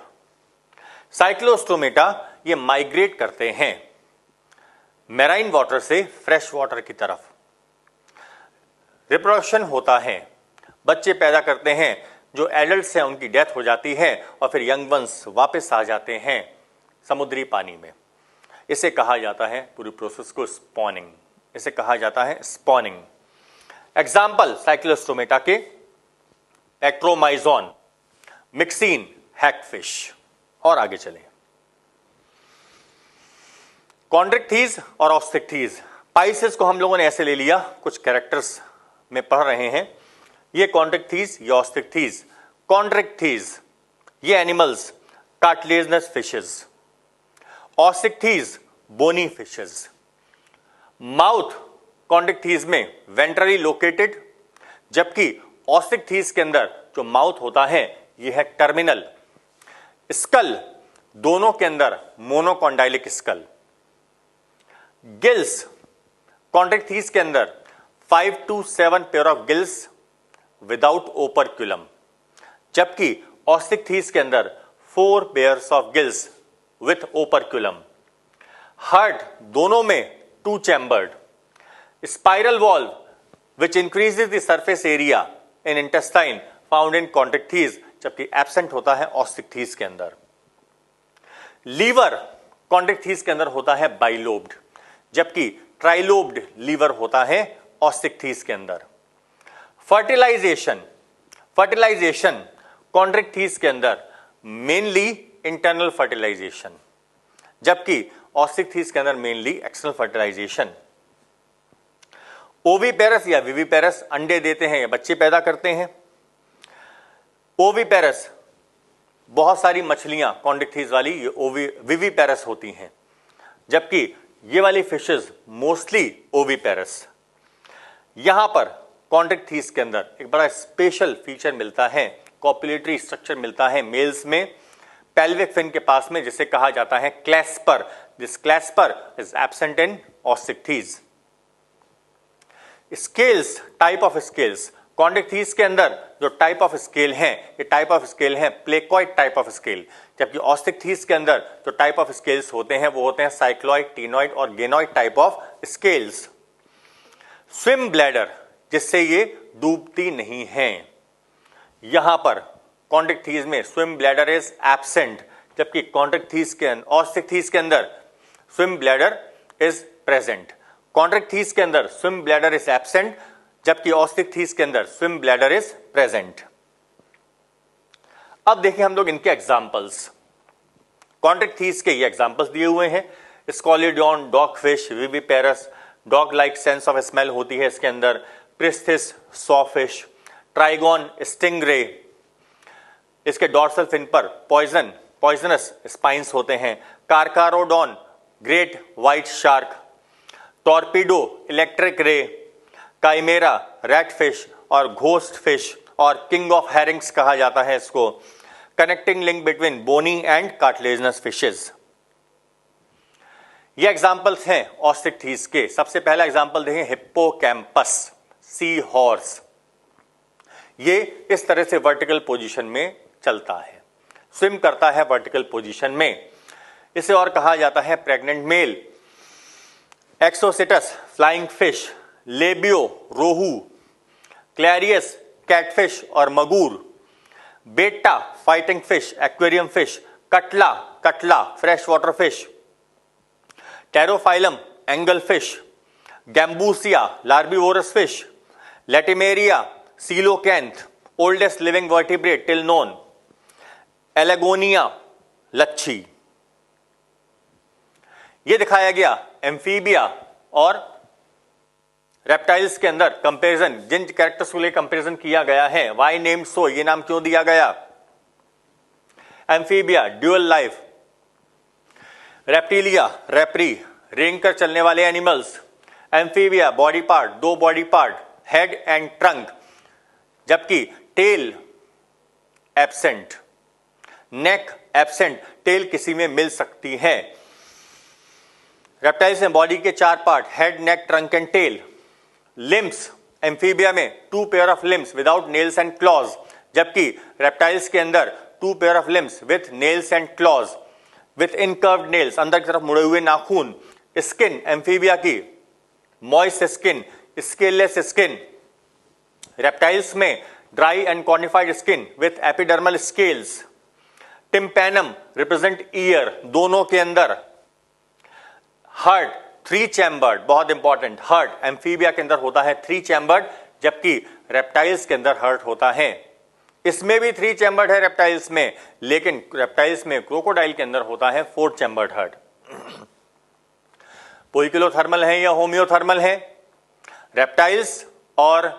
S1: Cyclostomata ये migrate करते हैं marine water से fresh water की तरफ, reproduction होता है, बच्चे पैदा करते हैं, जो एडल्ट्स हैं उनकी डेथ हो जाती है और फिर यंग वंस वापस आ जाते हैं समुद्री पानी में। इसे कहा जाता है पूरी प्रोसेस को स्पॉनिंग, इसे कहा जाता है स्पॉनिंग। एग्जाम्पल साइक्लोस्टोमेटा के एक्ट्रोमाइजोन, मिक्सिन, हैगफिश। और आगे चलें, कॉन्ड्रिक्थीज और ऑस्टिक्थीज। पाइसेस को हम लोगों ने ऐसे ले लिया, कुछ कैरेक्टर्स में पढ़ रहे हैं, ये कॉन्ड्रिक्थीज, ये ऑस्टिक्थीज। कॉन्ड्रिक्थीज ये animals cartilaginous fishes, Osteichthyes bony fishes. Mouth Chondrichthyes में वेंट्रली लोकेटेड, जबकि ऑस्टिक्थीज के अंदर जो माउथ होता है यह है टर्मिनल। स्कल दोनों के अंदर मोनोकॉन्डाइलिक स्कल। गिल्स कॉन्ड्रिक्थीज के अंदर 5 to 7 pair of gills without operculum, जबकि ऑस्टिक्थीज के अंदर 4 pairs of gills with operculum. Heart दोनों में 2 chambered. Spiral valve which increases the surface area in intestine found in Chondrichthyes, जबकि एब्सेंट होता है ऑस्टिक्थीज के अंदर। लीवर कॉन्ड्रिक्थीज के अंदर होता है बाइलोब्ड, जबकि ट्राइलोब्ड लीवर होता है ऑस्टिक्थीज के अंदर। फर्टिलाइजेशन कॉन्ड्रिक्थीज के अंदर मेनली इंटरनल फर्टिलाइजेशन, जबकि ऑस्टिक्थीज के अंदर मेनली एक्सटर्नल फर्टिलाइजेशन। ओविपेरस या विविपेरस अंडे देते हैं या बच्चे पैदा करते हैं। ओविपेरस बहुत सारी मछलियां कॉन्ड्रिक्थीज वाली विविपेरस होती हैं, जबकि ये वाली फिशेस मोस्टली ओविपेरस। यहां पर कॉन्ड्रिक्थीज के अंदर एक बड़ा स्पेशल फीचर मिलता है, कॉपुलेटरी स्ट्रक्चर मिलता है मेल्स में पेल्विक फिन के पास में, जिसे कहा जाता है clasper. This clasper is absent in Osteichthyes. Scales, type of scales, Chondrichthyes के अंदर जो टाइप ऑफ स्केल हैं, ये टाइप ऑफ स्केल हैं प्लेकॉइड टाइप ऑफ स्केल, जबकि ऑस्टिक्थीज के अंदर जो टाइप ऑफ स्केल्स होते हैं वो होते हैं साइक्लॉइड, टीनॉइड और ganoid type of scales. Swim bladder, जिससे ये डूबती नहीं हैं। यहां पर कॉन्ड्रिक्थीज में स्विम ब्लैडर इज एब्सेंट, जबकि ऑस्टिक्थीज के अंदर swim bladder is present. Chondrichthyes के अंदर स्विम ब्लैडर इज एब्सेंट, जबकि ऑस्टिक्थीज के अंदर स्विम ब्लैडर इज प्रेजेंट। अब देखें हम लोग इनके एग्जांपल्स। कॉन्ड्रिक्थीज के ये एग्जांपल्स दिए हुए हैं। Scoliodon, dogfish, viviparous, dog like sense of smell होती है इसके अंदर। Pristis, sawfish. ट्राइगॉन, स्टिंगरे, इसके डॉर्सल फिन पर पॉइजनस स्पाइंस होते हैं। Carcharodon, great white shark. Torpedo, electric ray. Chimaera, red fish और घोस्ट फिश और किंग ऑफ हेरिंग्स कहा जाता है इसको। Connecting link between bony and cartilaginous fishes. ये एग्जांपल्स हैं ऑस्टिक्थीज के। सबसे पहला एग्जांपल देखें, हिप्पोकैम्पस, सी हॉर्स। ये इस तरह से वर्टिकल पोजीशन में चलता है, स्विम करता है वर्टिकल पोजीशन में। इसे और कहा जाता है pregnant male. Exocoetus, flying fish. Labeo, rohu. Clarias, catfish और magur. Betta, fighting fish, aquarium fish. Catla, fresh water fish. Pterophyllum, angel fish. Gambusia, larvivorous fish. Latimeria, coelacanth, oldest living vertebrate till known. एलेगोनिया, लच्छी। ये दिखाया गया एम्फीबिया और reptiles के अंदर comparison, जिन characters को लेकर कंपैरिजन किया गया है। वाई नेम सो, ये नाम क्यों दिया गया? Amphibia, dual life. रेप्टिलिया, रेप्री, रेंग कर चलने वाले एनिमल्स। एम्फीबिया, बॉडी पार्ट, दो body part, head and trunk, जबकि टेल एब्सेंट, नेक एब्सेंट, टेल किसी में मिल सकती है। रेप्टाइल्स में बॉडी के 4 part, head, neck, trunk and tail. Limbs, Amphibia में 2 pair of limbs without nails and claws, जबकि रेप्टाइल्स के अंदर 2 pair of limbs with nails and claws, with incurved nails, अंदर की तरफ मुड़े हुए नाखून। स्किन, एम्फीबिया की moist skin, scaleless skin. Reptiles में dry and cornified skin with epidermal scales. Tympanum represent ear, दोनों के अंदर। हार्ट, 3 चैम्बर्ड, बहुत इंपॉर्टेंट। हार्ट एम्फीबिया के अंदर होता है 3 चैम्बर्ड, जबकि रेप्टाइल्स के अंदर हार्ट होता है। इसमें भी 3 चैम्बर्ड है रेप्टाइल्स में, लेकिन रेप्टाइल्स में क्रोकोडाइल के अंदर होता है 4 चैम्बर्ड हार्ट। पोइकिलोथर्मल है या होमियोथर्मल है? रेप्टाइल्स और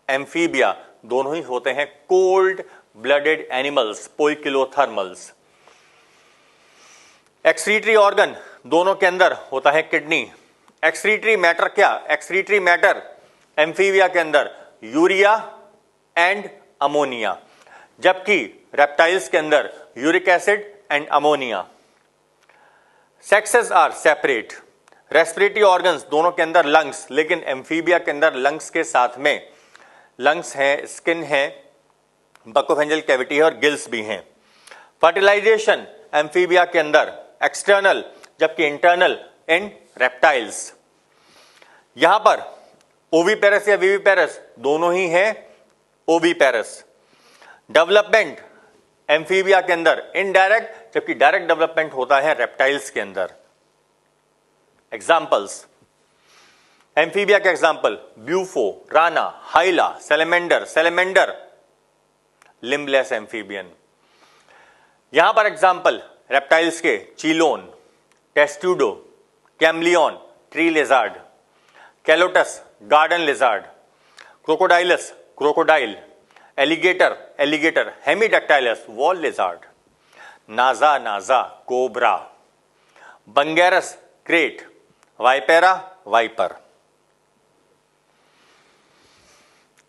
S1: एम्फीबिया दोनों ही होते हैं cold blooded animals, poikilothermals. Excretory organ दोनों के अंदर होता है किडनी। एक्सक्रीटरी मैटर क्या? एक्सक्रीटरी मैटर एम्फीबिया के अंदर यूरिया एंड अमोनिया, जबकि रेप्टाइल्स के अंदर uric acid and ammonia. Sexes are separate. Respiratory organs दोनों के अंदर लंग्स, लेकिन एम्फीबिया के अंदर लंग्स के साथ में लंग्स हैं, स्किन है, बकोफेंजियल कैविटी है और गिल्स भी हैं। फर्टिलाइजेशन एम्फीबिया के अंदर एक्सटर्नल, जबकि इंटरनल इन रेप्टाइल्स। यहां पर ओविपेरस या विविपेरस दोनों ही हैं ओविपेरस। डेवलपमेंट एम्फीबिया के अंदर इनडायरेक्ट, जबकि डायरेक्ट डेवलपमेंट होता है रेप्टाइल्स के अंदर। एग्जाम्पल्स, एम्फीबिया के example Bufo, Rana, Hyla, salamander, limbless amphibian. यहां पर एग्जाम्पल रेप्टाइल्स के Chelone, Testudo, chameleon, tree lizard, Calotes, garden lizard, Crocodylus, crocodile, alligator alligator, Hemidactylus wall lizard, Naja naja cobra, Bungarus krait, Vipera viper.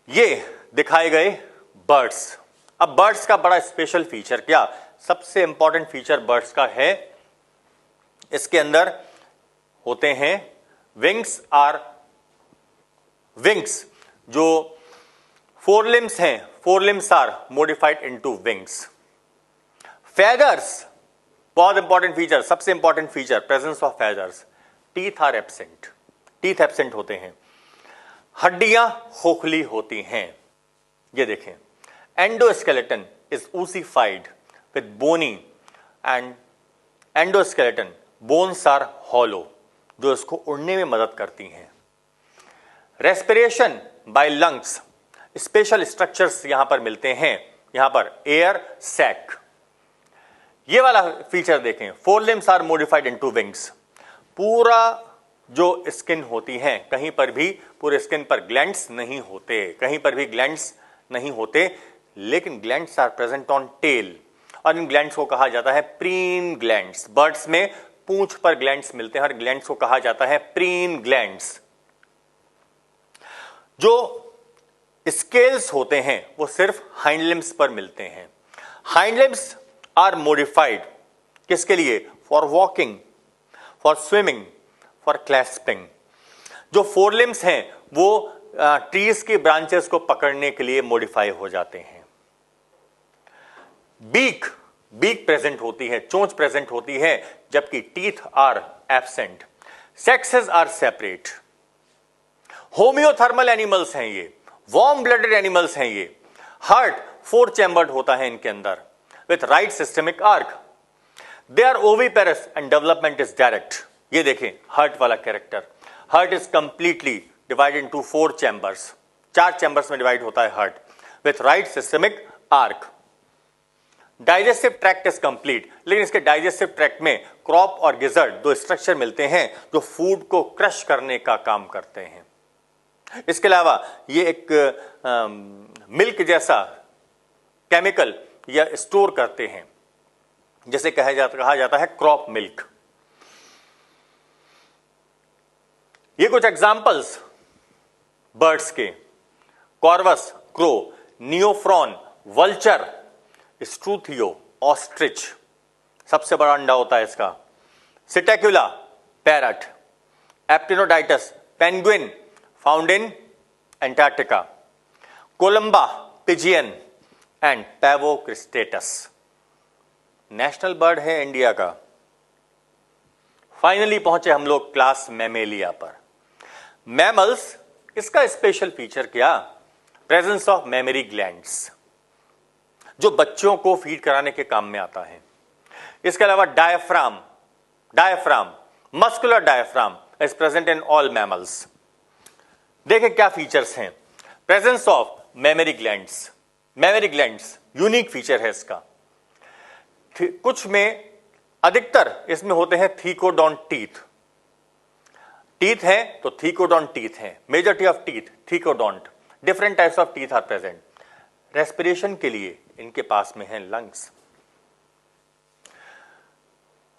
S1: ये दिखाए गए birds. अब birds का बड़ा special feature, क्या सबसे इंपॉर्टेंट फीचर बर्ड्स का है, इसके अंदर होते हैं विंग्स जो फोर लिम्स हैं, four limbs are modified into wings. Feathers, बहुत इंपॉर्टेंट फीचर, सबसे important feature, presence of feathers. Teeth are absent, teeth absent होते हैं। हड्डियां खोखली होती हैं। ये देखें, endoskeleton is ossified with bony and endoskeleton, bones are hollow, जो इसको उड़ने में मदद करती हैं। Respiration by lungs, special structures यहां पर मिलते हैं, यहां पर एयर सैक। ये वाला फीचर देखें, fore limbs are modified into wings. पूरा जो स्किन होती है, कहीं पर भी पूरे स्किन पर ग्लैंड्स नहीं होते, कहीं पर भी ग्लैंड्स नहीं होते, लेकिन glands are present on tail, और इन ग्लैंड्स को कहा जाता है प्रीन ग्लैंड्स। बर्ड्स में पूंछ पर ग्लैंड्स मिलते हैं और ग्लैंड्स को कहा जाता है प्रीन ग्लैंड्स। जो स्केल्स होते हैं वो सिर्फ हाइंड लिम्स पर मिलते हैं। हाइंड लिम्स आर मॉडिफाइड किसके लिए? For walking, for swimming, for clasping. जो फोर लिम्स हैं वो ट्रीज की ब्रांचेस को पकड़ने के लिए मॉडिफाई हो जाते हैं। बीक प्रेजेंट होती है, चोंच प्रेजेंट होती है, जबकि teeth are absent. Sexes are separate. Homeothermal animals हैं ये, वार्म ब्लडेड एनिमल्स हैं ये। हार्ट फोर चैम्बर्ड होता है इनके अंदर with right systemic arch. They are oviparous and development is direct. ये देखें हार्ट वाला character, heart is completely divided into four chambers, 4 chambers में डिवाइड होता है heart with right systemic arch. Digestive tract is complete, लेकिन इसके digestive tract में crop और गिजर्ड दो स्ट्रक्चर मिलते हैं जो फूड को क्रश करने का काम करते हैं। इसके अलावा ये एक मिल्क जैसा केमिकल या स्टोर करते हैं, जैसे कहा जाता है क्रॉप मिल्क। ये कुछ एग्जाम्पल्स बर्ड्स के, Corvus crow, Neophron vulture, Struthio ostrich, सबसे बड़ा अंडा होता है इसका, Psittacula parrot, Aptenodytes penguin found in Antarctica, Columba pigeon and Pavo cristatus. National bird है इंडिया का। फाइनली पहुंचे हम लोग क्लास मैमेलिया पर। मैमल्स, इसका स्पेशल फीचर क्या? प्रेजेंस ऑफ मेमोरी ग्लैंड्स, जो बच्चों को फीड कराने के काम में आता है। इसके अलावा diaphragm, muscular diaphragm is present in all mammals. देखें क्या फीचर्स हैं। Presence of mammary glands, unique feature है इसका। कुछ में, अधिकतर इसमें होते हैं थीकोडॉन्ट टीथ है तो थीकोडॉन्ट टीथ है, majority of teeth thecodont. Different types of teeth are present. Respiration के लिए इनके पास में है लंग्स।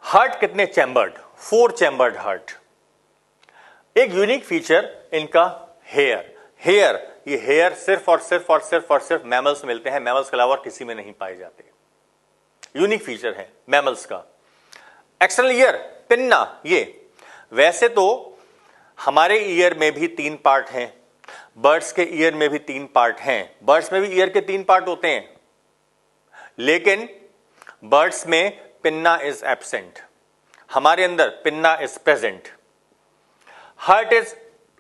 S1: हार्ट कितने चैम्बर्ड? 4 chambered heart. एक यूनिक फीचर इनका हेयर, ये हेयर सिर्फ और सिर्फ मैमल्स मिलते हैं, मैमल्स के अलावा किसी में नहीं पाए जाते। यूनिक फीचर है मैमल्स का। एक्सटर्नल ईयर, पिन्ना, ये वैसे तो हमारे ईयर में भी 3 पार्ट हैं, बर्ड्स के ईयर में भी 3 पार्ट हैं, बर्ड्स में भी ईयर के 3 पार्ट होते हैं, लेकिन बर्ड्स में पिन्ना इज एब्सेंट, हमारे अंदर pinna is present. Heart is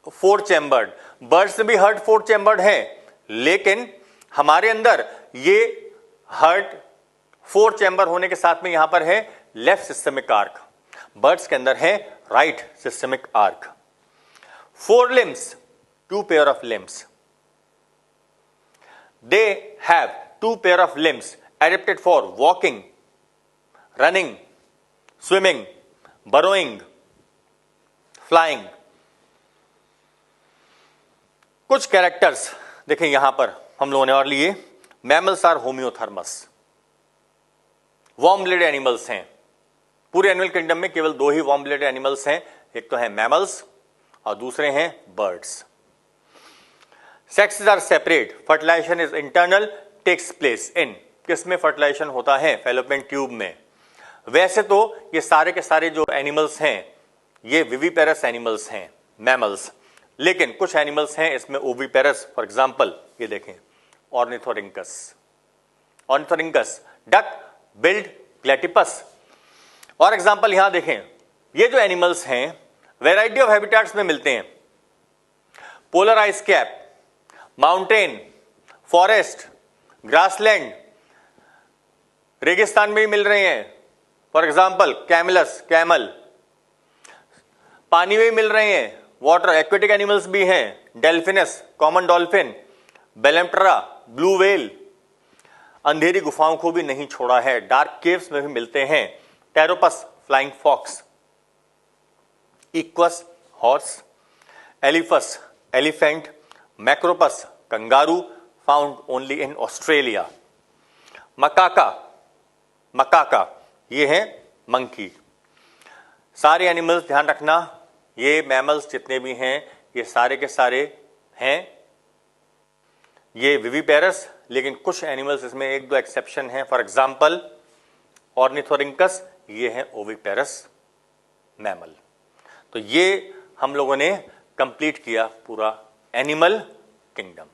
S1: 4 chambered, birds में भी हार्ट 4 चैम्बर्ड है, लेकिन हमारे अंदर ये हार्ट 4 चैम्बर होने के साथ में यहां पर है लेफ्ट सिस्टमिक आर्क, बर्ड्स के अंदर है right systemic arc. 4 limbs, 2 pair of limbs. They have 2 pair of limbs adapted for walking, running, swimming, burrowing, flying. कुछ कैरेक्टर्स देखें यहां पर हम लोगों ने और लिए। Mammals are homeothermous, warm blooded animals हैं। पूरे एनिमल किंगडम में केवल 2 ही वार्म ब्लडेड एनिमल्स हैं, एक तो है मैमल्स और दूसरे हैं birds. Sexes are separate, fertilisation is internal, takes place in, किसमें फर्टिलाइजेशन होता है? फैलोपियन ट्यूब में। वैसे तो ये सारे के सारे जो एनिमल्स हैं ये विविपेरस एनिमल्स हैं, मैमल्स, लेकिन कुछ एनिमल्स हैं इसमें ओविपेरस। फॉर एग्जांपल ये देखें, ornithorhynchus, ornithorhynchus, duck billed platypus. और एग्जांपल यहां देखें, ये जो एनिमल्स हैं वैरायटी ऑफ हैबिटेट्स में मिलते हैं, polar ice cap, mountain, forest, grassland, रेगिस्तान में भी मिल रहे हैं। फॉर एग्जांपल कैमलस, कैमल, पानी में भी मिल रहे हैं, वाटर एक्वेटिक एनिमल्स भी हैं, Delphinus, common dolphin, Balaenoptera, blue whale. अंधेरी गुफाओं को भी नहीं छोड़ा है, डार्क केव्स में भी मिलते हैं, Pteropus, flying fox, Equus, horse, Elephas, elephant, Macropus, kangaroo, found only in Australia, Macaca, Macaca ये है मंकी। सारे एनिमल्स ध्यान रखना, ये मैमल्स जितने भी हैं ये सारे के सारे हैं ये विविपेरस, लेकिन कुछ एनिमल्स इसमें 1-2 एक्सेप्शन हैं। फॉर एग्जांपल ऑर्निथोरिंकस, ये है ओविपेरस मैमल। तो ये हम लोगों ने कंप्लीट किया पूरा एनिमल किंगडम।